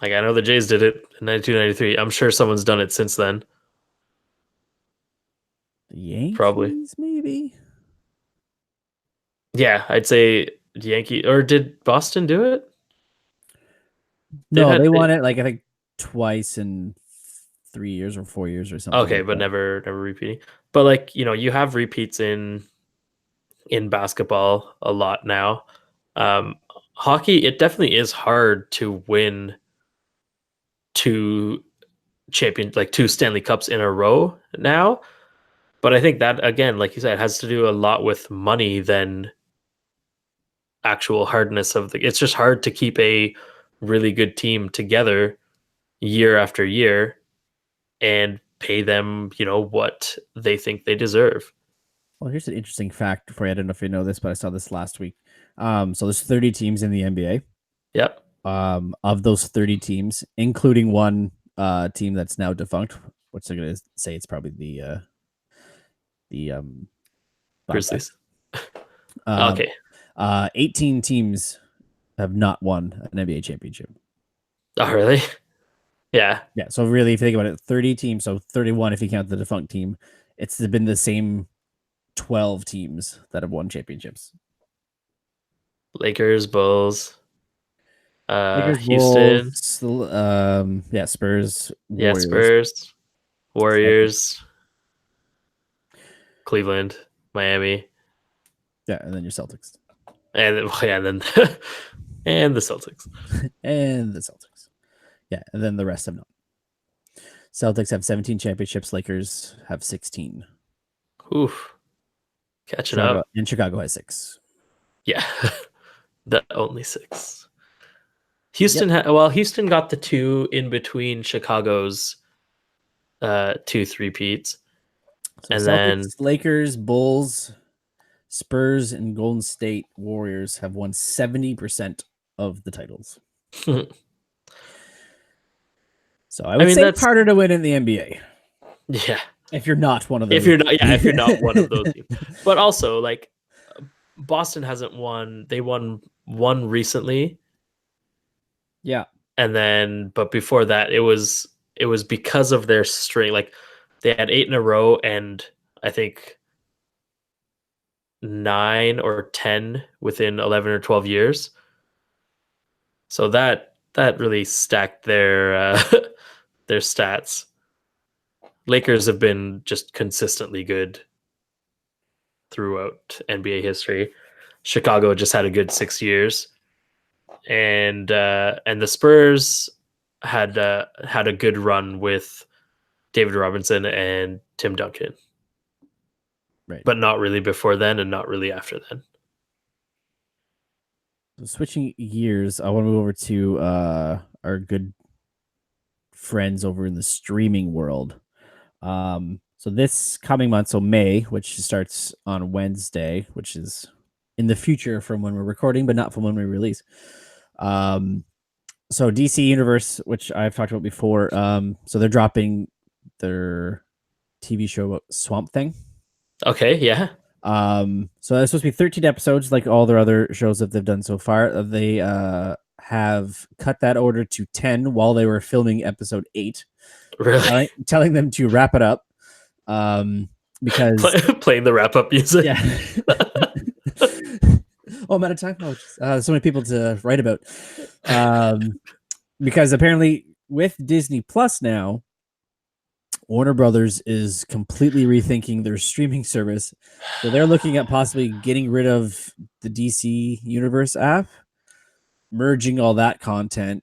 Like I know the Jays did it in 92, 93. I'm sure someone's done it since then.
the
Probably.
Yankees, maybe.
Yeah, I'd say Yankee, or did Boston do it? They've
No,
had
they
they,
won it like I think twice in 3 years or 4 years or something
okay,
like
but
that.
never repeating. But like, you have repeats in basketball a lot now. Um, Hockey, it definitely is hard to win two two Stanley Cups in a row now. But I think that again, like you said, has to do a lot with money than actual hardness of the. It's just hard to keep a really good team together year after year and pay them, what they think they deserve.
Well, here's an interesting fact for you. I don't know if you know this, but I saw this last week. So there's 30 teams in the NBA.
Yep.
Of those 30 teams, including one team that's now defunct, which they're gonna say it's probably the Bobcats.
Grizzlies.
Um,
Okay.
18 teams have not won an NBA championship.
Oh, really? Yeah.
Yeah, so really, if you think about it, 30 teams, so 31 if you count the defunct team, it's been the same 12 teams that have won championships.
Lakers, Bulls,
Lakers,
Houston,
Bulls, yeah, Spurs,
yeah,
Warriors,
Spurs,
Celtics.
Warriors, Cleveland, Miami,
Yeah, and then your Celtics.
and yeah, and then and the Celtics.
And the Celtics. Yeah, and then the rest have not. Celtics have 17 championships, Lakers have 16.
Oof. Catching up.
Chicago has 6.
Yeah, the only six.
Yep.
Houston got the two in between Chicago's two three-peats.
So
And then
Celtics, Lakers, Bulls, Spurs, and Golden State Warriors have won 70% of the titles. So I
I
would
mean
say it's
that's
harder to win in the NBA
yeah.
if you're not one of
If
those.
you're not if you're not one of those teams. But also like Boston hasn't won. They won one recently,
Yeah.
and then but before that it was because of their string. Like they had eight in a row, and I think 9 or 10 within 11 or 12 years. So that really stacked their stats. Lakers have been just consistently good throughout NBA history. Chicago just had a good 6 years, and the Spurs had a good run with David Robinson and Tim Duncan,
Right.
but not really before then, and not really after then.
So switching gears, I want to move over to our good friends over in the streaming world. So this coming month, so May, which starts on Wednesday, which is in the future from when we're recording, but not from when we release. So DC Universe, which I've talked about before, so they're dropping their TV show about Swamp Thing.
Okay, yeah.
So it's supposed to be 13 episodes, like all their other shows that they've done so far. They have cut that order to 10 while they were filming episode 8,
Really?
telling them to wrap it up. Because
Playing the wrap up music.
yeah. Oh, I'm out of time. Oh, so many people to write about. Because apparently with Disney Plus now, Warner Brothers is completely rethinking their streaming service. So they're looking at possibly getting rid of the DC Universe app, merging all that content.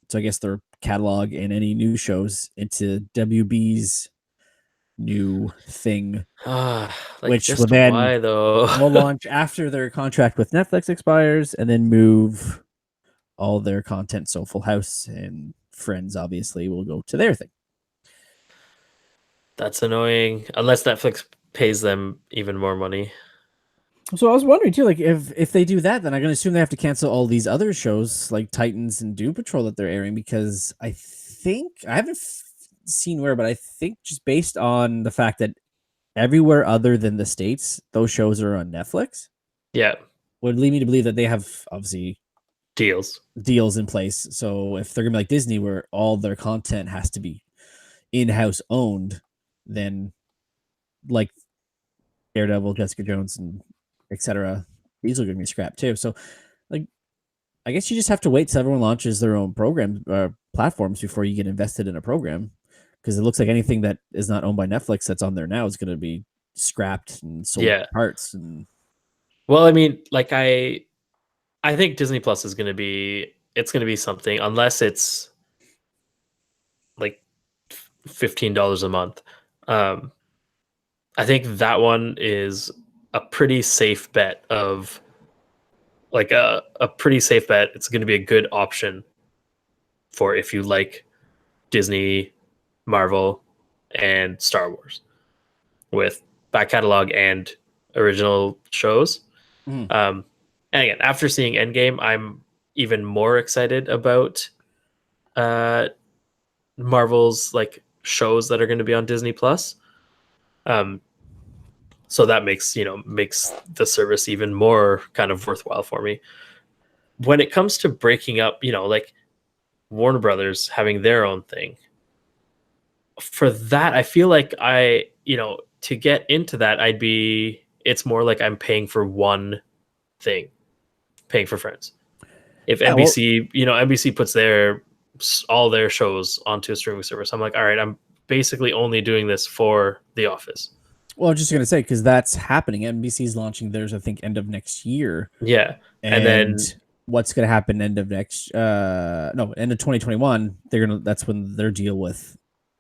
So I guess their catalog and any new shows into WB's new thing,
Like
which will
just
then
why though?
will launch after their contract with Netflix expires, and then move all their content. So Full House and Friends obviously will go to their thing.
That's annoying. Unless Netflix pays them even more money.
So I was wondering too, like if they do that, then I'm gonna assume they have to cancel all these other shows like Titans and Doom Patrol that they're airing, because I think I haven't seen where, but I think just based on the fact that everywhere other than the States, those shows are on Netflix,
Yeah.
would lead me to believe that they have obviously
Deals.
deals in place. So if they're gonna be like Disney, where all their content has to be in-house owned, then like Daredevil, Jessica Jones, and etc., these are gonna be scrapped too. So like I guess you just have to wait till everyone launches their own program platforms before you get invested in a program, because it looks like anything that is not owned by Netflix that's on there now is going to be scrapped and sold
Yeah.
parts. And
Well, I mean, like I think Disney Plus is gonna be something, unless it's like $15 a month. Um, I think that one is a pretty safe bet of like a pretty safe bet. It's gonna be a good option for if you like Disney, Marvel, and Star Wars with back catalog and original shows.
mm,
And again, after seeing Endgame, I'm even more excited about uh, Marvel's like shows that are going to be on Disney Plus. Um, so that makes the service even more kind of worthwhile for me. When it comes to breaking up, like Warner Brothers having their own thing, for that, I feel like to get into that, it's more like I'm paying for one thing, paying for Friends. If
yeah, well,
NBC puts all their shows onto a streaming service, I'm like, all right, I'm basically only doing this for The Office.
I was just gonna say, because that's happening. NBC's launching theirs, I think, end of next year,
Yeah, and
and
then
what's gonna happen end of next? No, end of 2021. That's when their deal with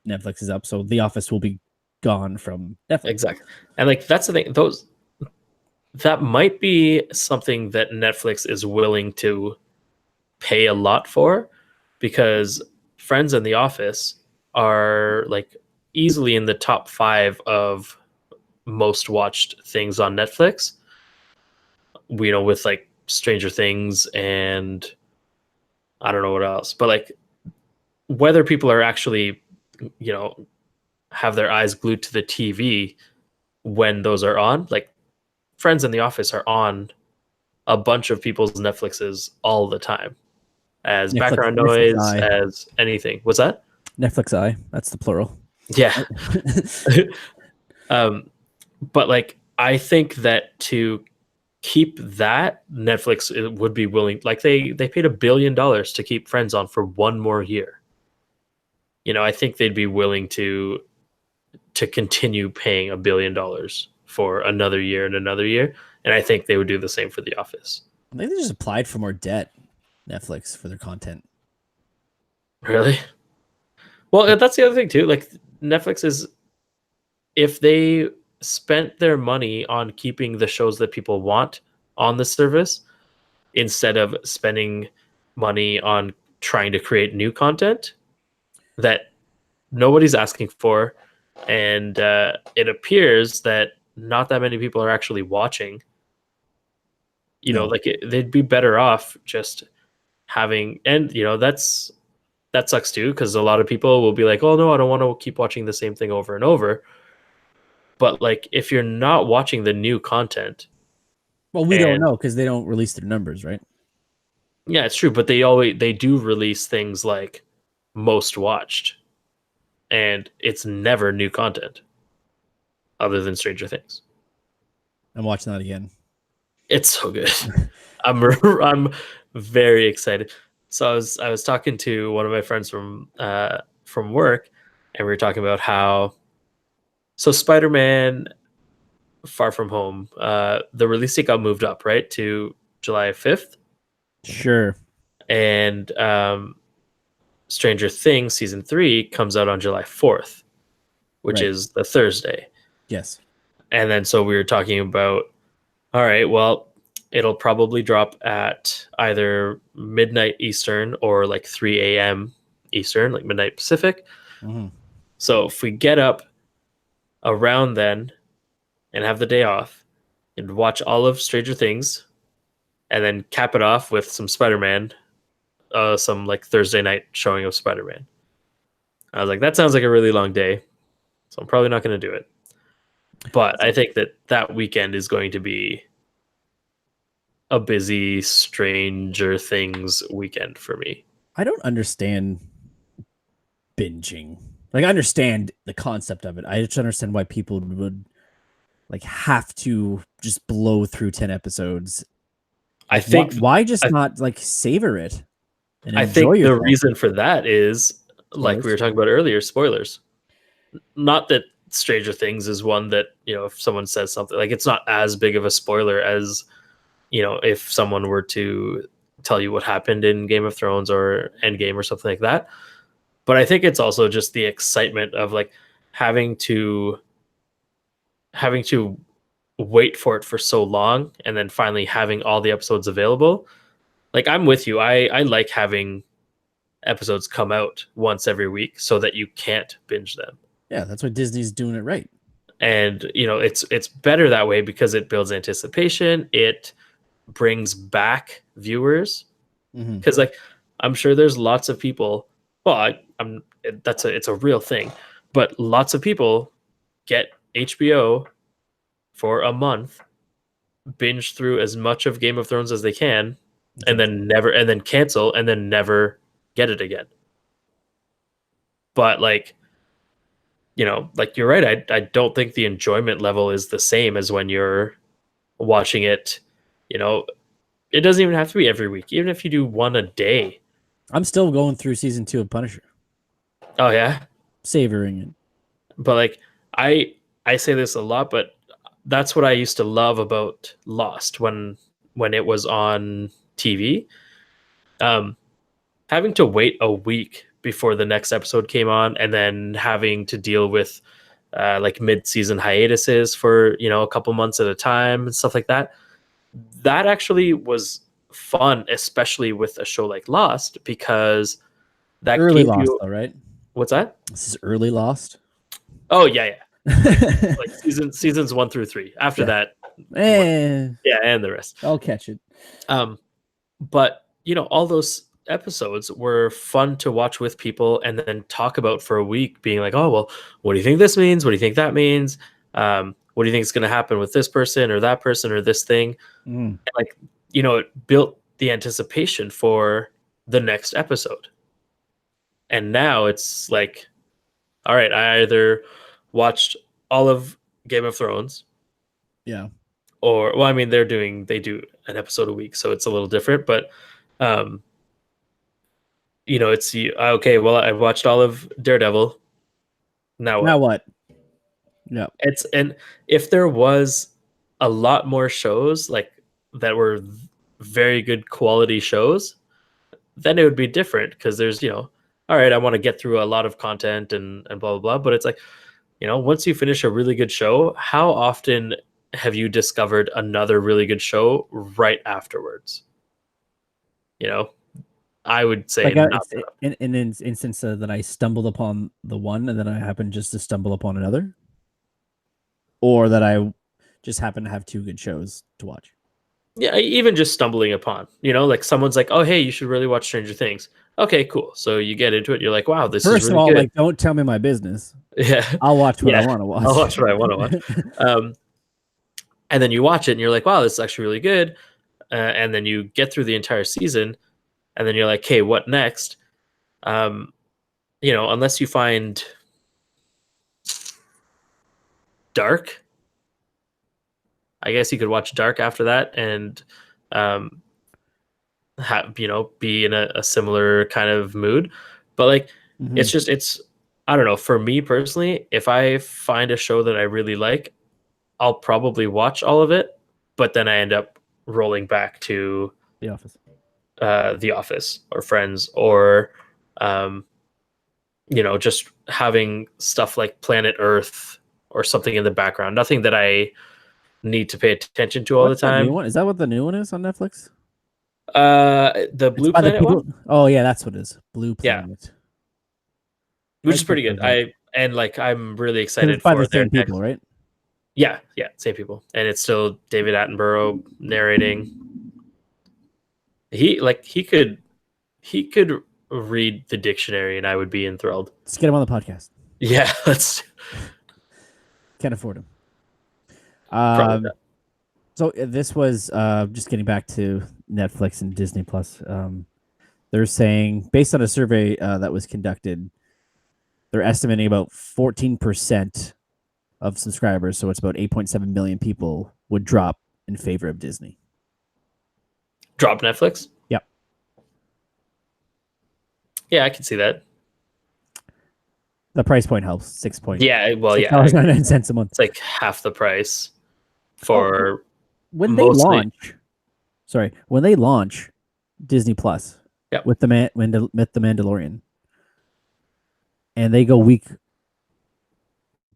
Netflix is up. So The Office will be gone from Netflix.
exactly, and like that's the thing. that might be something that Netflix is willing to pay a lot for, because Friends and The Office are like easily in the top 5 of most watched things on Netflix. With like Stranger Things and I don't know what else, but like whether people are actually, you know, have their eyes glued to the TV when those are on, like Friends and The Office are on a bunch of people's Netflixes all the time as background
Netflix
noise,
Eye.
as anything. What's that?
Netflix Eye. That's the plural.
Yeah. um, but like, I think that to keep that, Netflix would be willing. Like they paid $1 billion to keep Friends on for one more year. I think they'd be willing to continue paying $1 billion for another year and another year, and I think they would do the same for The Office.
I think they just applied for more debt, Netflix, for their content.
Really? Well, that's the other thing too. Like Netflix is, if they spent their money on keeping the shows that people want on the service instead of spending money on trying to create new content that nobody's asking for, and it appears that not that many people are actually watching.
No.
Like they'd be better off just having, and that sucks too, because a lot of people will be like, oh no, I don't want to keep watching the same thing over and over. But like, if you're not watching the new content,
Well, we don't
and
know because they don't release their numbers, right?
yeah, it's true, but they do release things like most watched, and it's never new content other than Stranger Things.
I'm watching that again.
It's so good. I'm very excited. So I was talking to one of my friends from work, and we were talking about how, so Spider-Man Far From Home, the release date got moved up, right, to July 5th,
Sure.
and Stranger Things season 3 comes out on July 4th, which
Right.
is the Thursday.
Yes.
And then so we were talking about, all right, well, it'll probably drop at either midnight Eastern or like 3 a.m. Eastern, like midnight Pacific.
Mm-hmm.
So if we get up around then and have the day off and watch all of Stranger Things and then cap it off with some Spider-Man, some like Thursday night showing of Spider-Man. I was like, that sounds like a really long day, so I'm probably not going to do it. But I think that weekend is going to be a busy Stranger Things weekend for me.
I don't understand binging. Like, I understand the concept of it. I just understand why people would like have to just blow through 10 episodes.
I think
Why just not like savor it and
I
enjoy
think the
yourself?
reason for that is, like we
Spoilers.
were talking about earlier, spoilers. Not that Stranger Things is one that, if someone says something, like, it's not as big of a spoiler as, if someone were to tell you what happened in Game of Thrones or Endgame or something like that. But I think it's also just the excitement of like having to wait for it for so long and then finally having all the episodes available. Like, I'm with you. I like having episodes come out once every week so that you can't binge them.
Yeah, that's why Disney's doing it right.
And it's better that way because it builds anticipation. It brings back viewers,
Mm-hmm.
because like, I'm sure there's lots of people. Well, I'm it's a real thing, but lots of people get HBO for a month, binge through as much of Game of Thrones as they can, and then cancel and then never get it again. But like, like, you're right. I don't think the enjoyment level is the same as when you're watching it. You know, it doesn't even have to be every week. Even if you do one a day.
I'm still going through season 2 of Punisher,
Oh yeah,
savoring it.
but like, I say this a lot, but that's what I used to love about Lost when it was on TV. Um, Having to wait a week before the next episode came on, and then having to deal with like mid-season hiatuses for a couple months at a time and stuff like that. That actually was fun, especially with a show like Lost, because that
Early
gave
Lost,
you
though, right?
what's that?
This is early Lost.
Oh yeah, like seasons 1 through 3. After
Yeah.
that,
Yeah,
and the rest.
I'll catch it.
But all those episodes were fun to watch with people and then talk about for a week, being like, oh well, what do you think this means? What do you think that means? What do you think is going to happen with this person or that person or this thing?
Mm.
Like, it built the anticipation for the next episode. And now it's like, all right, I either watched all of Game of Thrones,
Yeah.
or well, I mean, they do an episode a week, so it's a little different, but um it's okay, well, I watched all of Daredevil. Now
Now
what?
what? Yeah.
And if there was a lot more shows like that were very good quality shows, then it would be different, because there's all right, I want to get through a lot of content and blah blah blah, but it's like, once you finish a really good show, how often have you discovered another really good show right afterwards? I would say
Like
not.
in an instance that I stumbled upon the one and then I happened just to stumble upon another, or that I just happen to have two good shows to watch.
Yeah, even just stumbling upon, like someone's like, oh hey, you should really watch Stranger Things. Okay, cool. So you get into it, you're like, wow, this is
First of
really
all,
good.
like, don't tell me my business.
Yeah,
I'll watch what I
yeah,
want to watch.
I'll watch what I want to watch. And then you watch it and you're like, wow, this is actually really good. And then you get through the entire season, and then you're like, hey, what next? Unless you find Dark, I guess you could watch Dark after that and be in a similar kind of mood. But like, it's I don't know, for me personally, if I find a show that I really like, I'll probably watch all of it, but then I end up rolling back to
The Office.
The Office or Friends, or just having stuff like Planet Earth or something in the background. Nothing that I need to pay attention to all
What's
the
the new
time.
one? Is that what the new one is on Netflix?
The
It's
Blue
by the
Planet
people.
one,
Oh yeah, that's what it is. Blue
yeah,
Planet.
which is pretty good. I'm really
Because it's
excited
by the
for their
same
next.
people, right?
Yeah, same people, and it's still David Attenborough narrating. He could read the dictionary, and I would be enthralled.
Let's get him on the podcast.
Yeah, let's.
Can't afford him.
Probably not.
So this was just getting back to Netflix and Disney Plus. They're saying, based on a survey that was conducted, they're estimating about 14% of subscribers, so it's about 8.7 million people, would drop in favor of Disney.
Drop Netflix?
Yep.
Yeah, I can see that.
The price point helps. 6 point.
Yeah, well, yeah.
$6.99 a month.
It's like half the price for
when
mostly.
When they launch Disney Plus,
yep,
with the Mandalorian, and they go week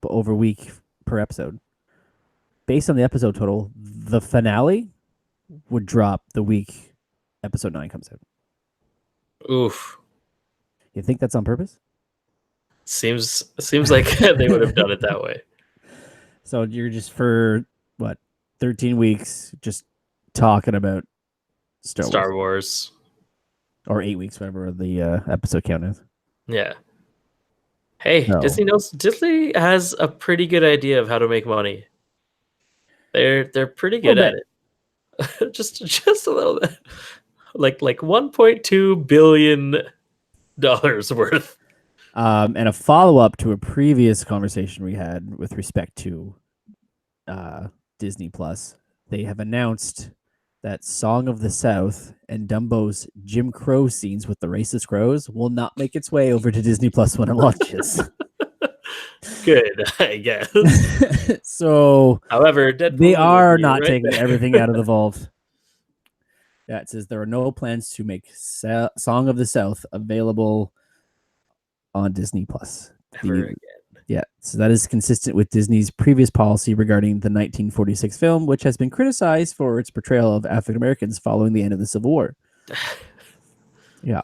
over week per episode, based on the episode total, the finale would drop the week episode 9 comes out.
Oof.
You think that's on purpose?
Seems like they would have done it that way.
So you're just for 13 weeks just talking about Star
Wars,
or 8 weeks, whatever the episode count is.
Yeah. Hey, no. Disney has a pretty good idea of how to make money. They're pretty good at it. just a little bit. Like $1.2 billion worth.
And a follow-up to a previous conversation we had with respect to Disney Plus, they have announced that Song of the South and Dumbo's Jim Crow scenes with the racist crows will not make its way over to Disney Plus when it launches.
Good, I guess.
So,
however, Deadpool
they are not taking everything out of the vault. Yeah, it says there are no plans to make Song of the South available on Disney Plus.
Ever again.
Yeah, so that is consistent with Disney's previous policy regarding the 1946 film, which has been criticized for its portrayal of African Americans following the end of the Civil War. Yeah,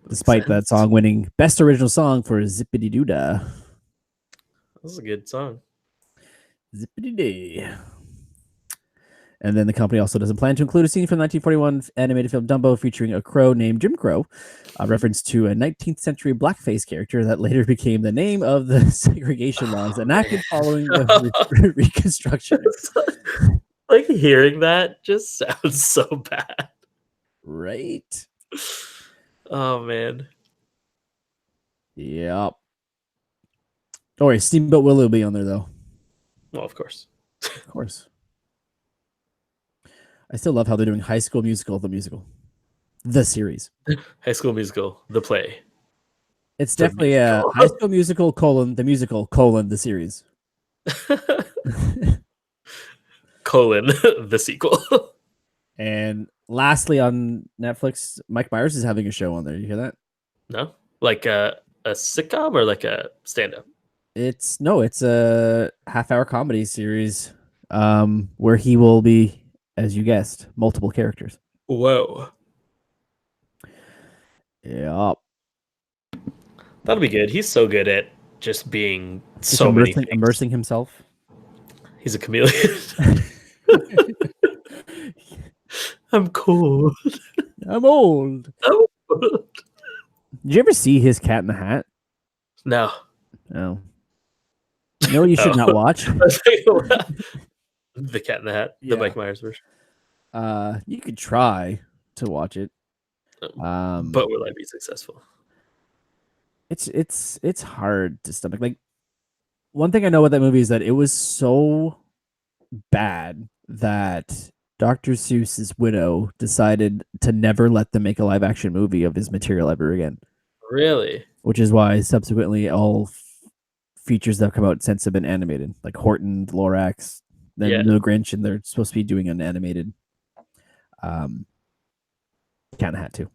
despite that song winning Best Original Song for Zippity Doo Dah.
This is a good song.
Zippity Day. And then the company also doesn't plan to include a scene from the 1941 animated film Dumbo featuring a crow named Jim Crow, a reference to a 19th century blackface character that later became the name of the segregation laws enacted following the Reconstruction.
Like hearing that just sounds so bad.
Right?
Oh, man.
Yep. Don't worry, Steamboat Willie will be on there, though.
Well, of course.
Of course. I still love how they're doing High School Musical, the musical. The series.
High School Musical, the play.
It's definitely a High School Musical, the musical, the series.
The sequel.
And lastly, on Netflix, Mike Myers is having a show on there. You hear that?
No? Like a sitcom or like a stand-up?
It's a half-hour comedy series where he will be, as you guessed, multiple characters.
Whoa.
Yeah.
That'll be good. He's so good at just being so many things.
Immersing himself.
He's a chameleon. I'm cold.
I'm old.
Oh.
Did you ever see his Cat in the Hat?
No.
No. You know what you should not watch?
The Cat in the Hat, the Mike Myers version.
You could try to watch it.
But will I be successful?
It's hard to stomach. Like, one thing I know about that movie is that it was so bad that Dr. Seuss's widow decided to never let them make a live action movie of his material ever again.
Really?
Which is why subsequently all features that have come out since have been animated, like Horton, Lorax, then No Grinch, and they're supposed to be doing an animated Cat in the Hat too.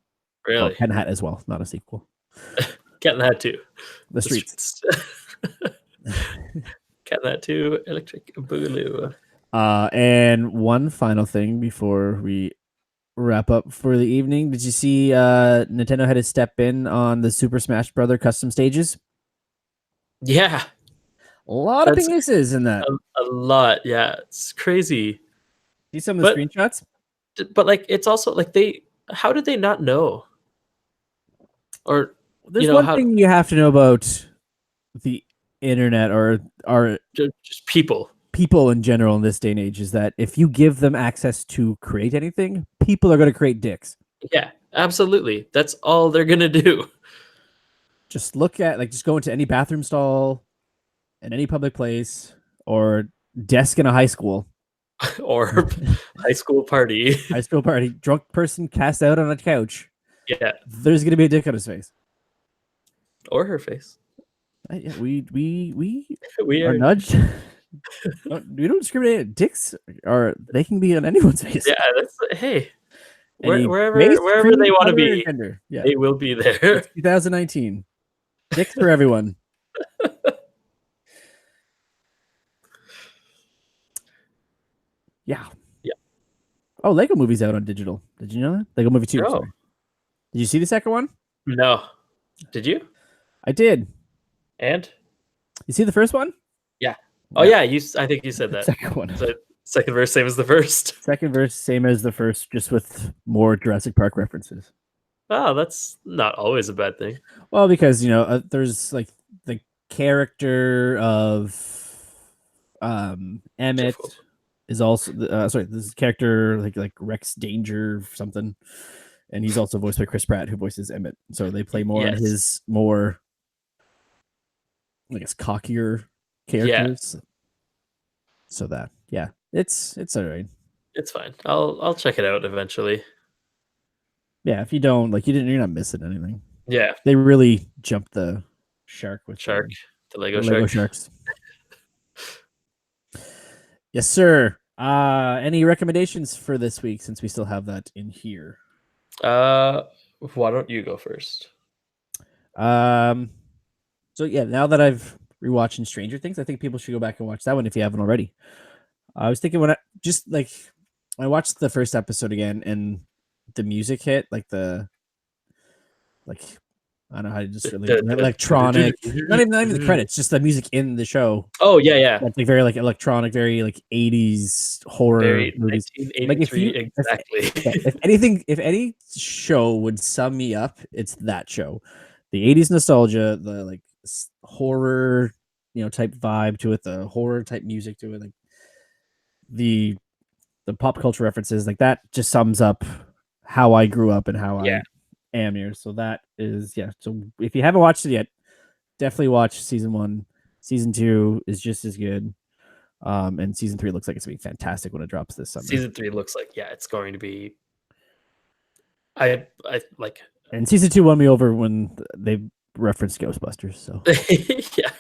Really?
Cat in the Hat as well, not a sequel.
Cat in the Hat 2.
The Streets.
Cat in the Hat 2, Electric Boogaloo.
And one final thing before we wrap up for the evening. Did you see Nintendo had to step in on the Super Smash Brother custom stages?
Yeah.
A lot of penises in that.
A lot, yeah. It's crazy.
See some of the screenshots?
But like, it's also like how did they not know? Or
there's one thing you have to know about the internet or
just people
in general in this day and age is that if you give them access to create anything, people are going to create dicks.
Yeah, absolutely. That's all they're going to do.
Just just go into any bathroom stall in any public place or desk in a high school.
Or high school party.
High school party. Drunk person cast out on a couch.
Yeah.
There's going to be a dick on his face.
Or her face.
Yeah, we are nudged. We don't discriminate. Dicks they can be on anyone's face.
Yeah, wherever they want to be, they will be there.
It's 2019. Dicks for everyone. Yeah. Oh, Lego Movie's out on digital. Did you know that? Lego Movie 2.
No.
Sorry. Did you see the second one?
No. Did you?
I did.
And?
You see the first one?
Yeah. Oh yeah, I think you said that.
Second one.
So second verse same as the first.
Second verse same as the first, just with more Jurassic Park references.
Oh, that's not always a bad thing.
Well, because there's like the character of Emmett is also this character like Rex Danger or something, and he's also voiced by Chris Pratt, who voices Emmett. So they play more on his more, I guess, cockier characters. So that it's all right.
It's fine. I'll check it out eventually.
Yeah, if you don't you're not missing anything.
Yeah,
they really jumped the shark with
the Lego
sharks. Yes, sir. Any recommendations for this week since we still have that in here?
Why don't you go first?
So yeah, now that I've rewatching Stranger Things. I think people should go back and watch that one if you haven't already. I was thinking when I watched the first episode again and the music hit, like I don't know how to just really electronic, not even the credits, just the music in the show.
Oh yeah.
That's like very like electronic, very like 80s horror
Very
movies. Like
1983 exactly.
if any show would sum me up, it's that show. The 80s nostalgia, the like horror, type vibe to it, the horror type music to it, like the pop culture references, like that just sums up how I grew up and how
Yeah.
I am here. So that is So if you haven't watched it yet, definitely watch season 1. Season 2 is just as good. And season 3 looks like it's gonna be fantastic when it drops this summer.
Season 3 looks like it's going to be. I like.
And season 2 won me over when they referenced Ghostbusters. So
yeah,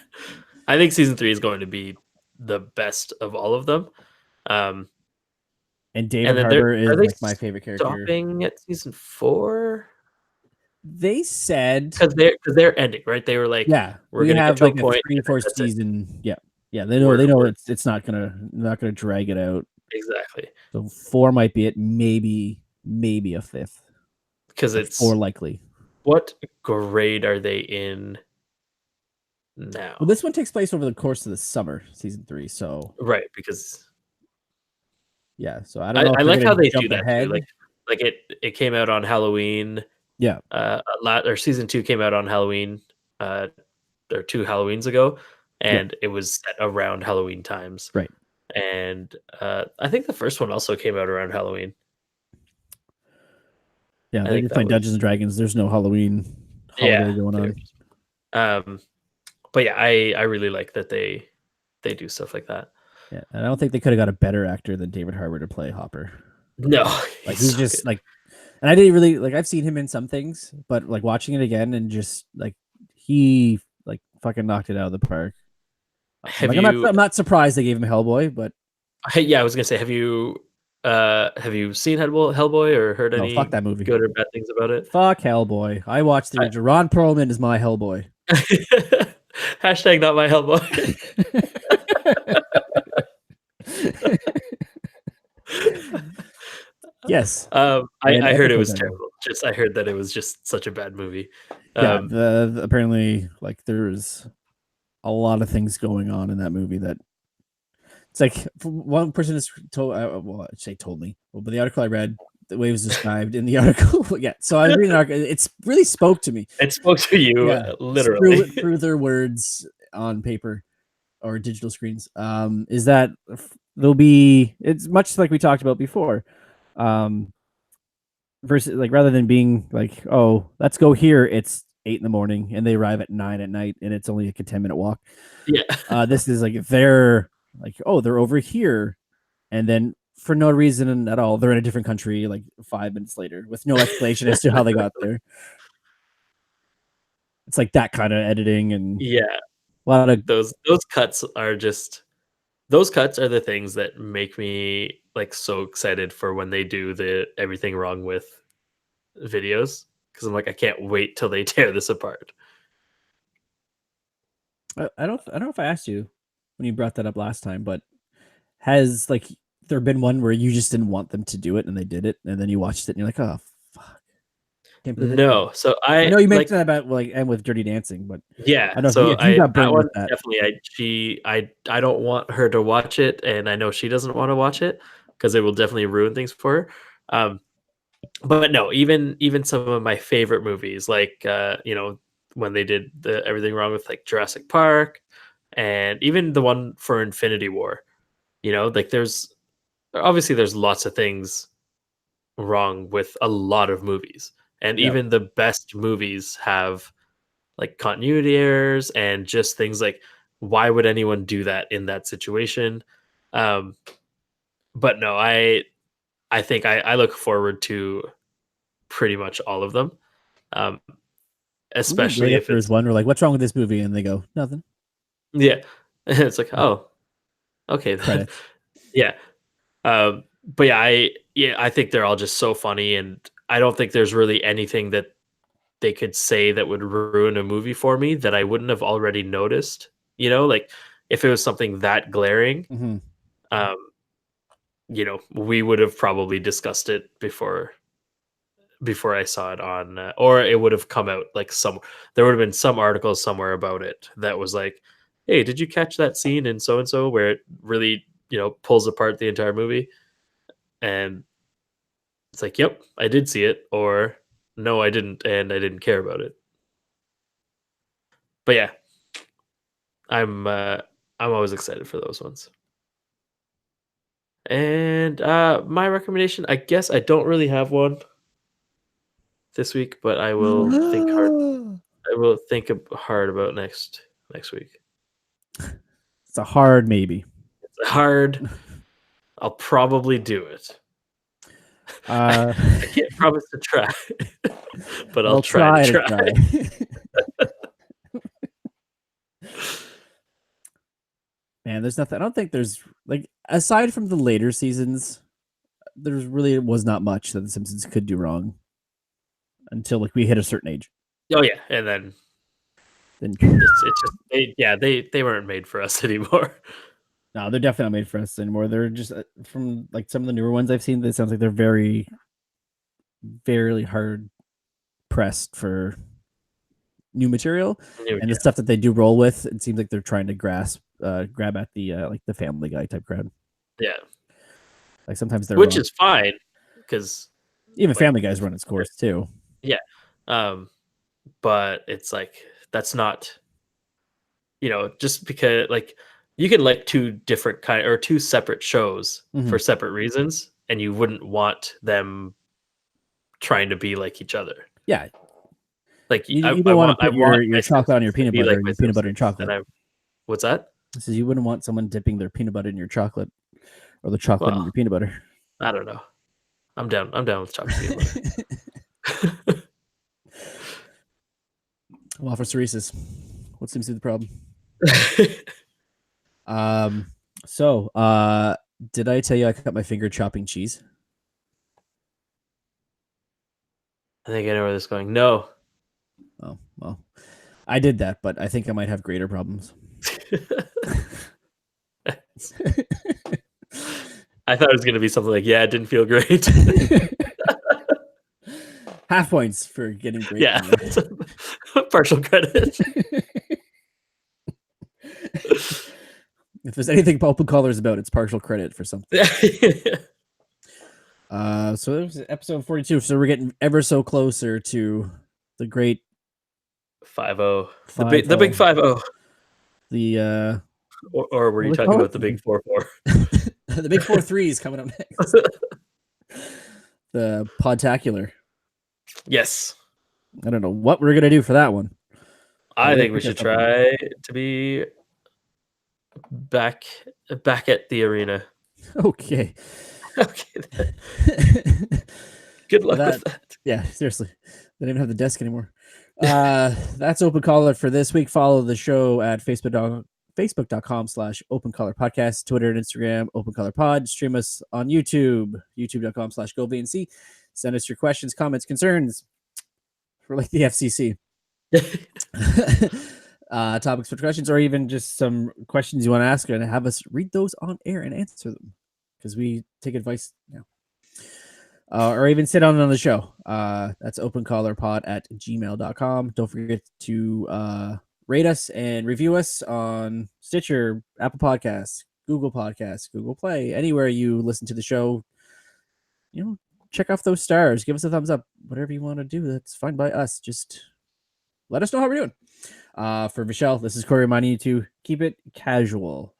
I think season 3 is going to be the best of all of them.
And David Harbour is like my favorite character.
Stopping at season 4.
They said
because they're ending, right? They were like,
yeah,
we're gonna get to
like
a point
3 or 4 season. Yeah, they know it's not gonna drag it out.
Exactly.
So 4 might be it. Maybe a 5th.
Because it's
4 likely.
What grade are they in now?
Well, this one takes place over the course of the summer, season 3. So
right, because
yeah. So I don't know.
I like how they do that
ahead.
too. Like it came out on Halloween.
Yeah.
Or season 2 came out on Halloween. Or 2 Halloweens ago, and it was set around Halloween times.
Right.
And I think the first one also came out around Halloween.
Yeah, they're just playing Dungeons and Dragons. There's no Halloween holiday going
on. But yeah, I really like that they do stuff like that.
Yeah, and I don't think they could have got a better actor than David Harbour to play Hopper.
No,
like he's just good. Like, and I didn't really like. I've seen him in some things, but like watching it again and just like he like fucking knocked it out of the park. I'm not surprised they gave him Hellboy, but
yeah, I was gonna say, have you seen Hellboy or heard any
fuck that movie.
Good or bad things about it?
Fuck Hellboy. I watched the original. Ron Perlman is my Hellboy.
Hashtag not my Hellboy.
Yes.
I heard it was terrible. I heard that it was just such a bad movie.
Apparently, like there's a lot of things going on in that movie that it's like one person has told. Told me, but the article I read, the way it was described in the article. Yeah, so I read an article. It's really spoke to me.
It spoke to you, literally
through their words on paper or digital screens. Is that there'll be? It's much like we talked about before. Versus like rather than being like, oh, let's go here. It's 8 a.m. and they arrive at 9 at night, and it's only like a 10-minute walk.
Yeah.
This is like they're like, oh, they're over here, and then for no reason at all, they're in a different country like 5 minutes later with no explanation as to how they got there. It's like that kind of editing, and
a lot of those cuts are just those cuts are the things that make me like so excited for when they do the everything wrong with videos, because I'm like, I can't wait till they tear this apart.
I don't know if I asked you when you brought that up last time, but has like there been one where you just didn't want them to do it and they did it, and then you watched it and you're like, oh fuck.
No, so
I know you mentioned that about like and with Dirty Dancing, but
yeah,
I know
so
you got burned with that.
Definitely, I don't want her to watch it, and I know she doesn't want to watch it because it will definitely ruin things for her. But no, even some of my favorite movies, like when they did the everything wrong with like Jurassic Park, and even the one for Infinity War, like there's lots of things wrong with a lot of movies, and even the best movies have like continuity errors and just things like, why would anyone do that in that situation? But no, I think I look forward to pretty much all of them, especially if
there's one where like, what's wrong with this movie, and they go, nothing.
Yeah, it's like, oh, okay, yeah. But I think they're all just so funny, and I don't think there's really anything that they could say that would ruin a movie for me that I wouldn't have already noticed, you know, like if it was something that glaring, um, you know, we would have probably discussed it before I saw it on, or it would have come out like there would have been some article somewhere about it that was like, hey, did you catch that scene in so and so where it really, you know, pulls apart the entire movie? And it's like, yep, I did see it, or no, I didn't, and I didn't care about it. But yeah, I'm always excited for those ones. And my recommendation, I guess I don't really have one this week, but I will think hard. I will think hard about next week.
It's a hard maybe.
It's hard. I'll probably do it. I can't promise to try, but I'll try to try.
Man, there's nothing. I don't think there's like, aside from the later seasons, there really was not much that The Simpsons could do wrong until like we hit a certain age.
Oh yeah, and then it's just they weren't made for us anymore.
No, they're definitely not made for us anymore. They're just from like some of the newer ones I've seen. It sounds like they're very, very hard pressed for new material, and the stuff that they do roll with, it seems like they're trying to grab at the like the Family Guy type crowd.
Yeah,
like sometimes they're
which is fine because
even like, Family Guy's run its course too.
Yeah, but it's like that's not, you know, just because like you can like two separate shows for separate reasons, and you wouldn't want them trying to be like each other.
Yeah.
Like
you don't want to put your chocolate on your peanut butter, and your peanut butter and chocolate.
What's that?
This is, you wouldn't want someone dipping their peanut butter in your chocolate, or the chocolate in your peanut butter.
I don't know. I'm down with chocolate peanut butter.
Well, for Ceresis, what seems to be the problem? So, did I tell you I cut my finger chopping cheese?
I think I know where this is going. No.
Oh, well, I did that, but I think I might have greater problems.
I thought it was going to be something like, yeah, it didn't feel great.
Half points for getting great.
Yeah. Partial credit.
If there's anything Open Color is about, it's partial credit for something. So it was episode 42. So we're getting ever so closer to the great
5-0. The big 5-0.
The
or were you talking about the big 4-4?
The big 4-3 is coming up next. The Podtacular.
Yes.
I don't know what we're gonna do for that one.
I think we should try to be back at the arena.
Okay.
Okay. Good luck with that.
Yeah, seriously. They don't even have the desk anymore. That's Open Color for this week. Follow the show at Facebook.com/Open Color Podcast, Twitter and Instagram, Open Color Pod. Stream us on YouTube, YouTube.com/GoVNC. Send us your questions, comments, concerns for like the FCC. Topics for questions, or even just some questions you want to ask and have us read those on air and answer them, because we take advice now. Or even sit on the show. That's opencollarpod@gmail.com. Don't forget to rate us and review us on Stitcher, Apple Podcasts, Google Podcasts, Google Play, anywhere you listen to the show. You know, check off those stars. Give us a thumbs up. Whatever you want to do, that's fine by us. Just let us know how we're doing. For Michelle, this is Cory reminding you to keep it casual.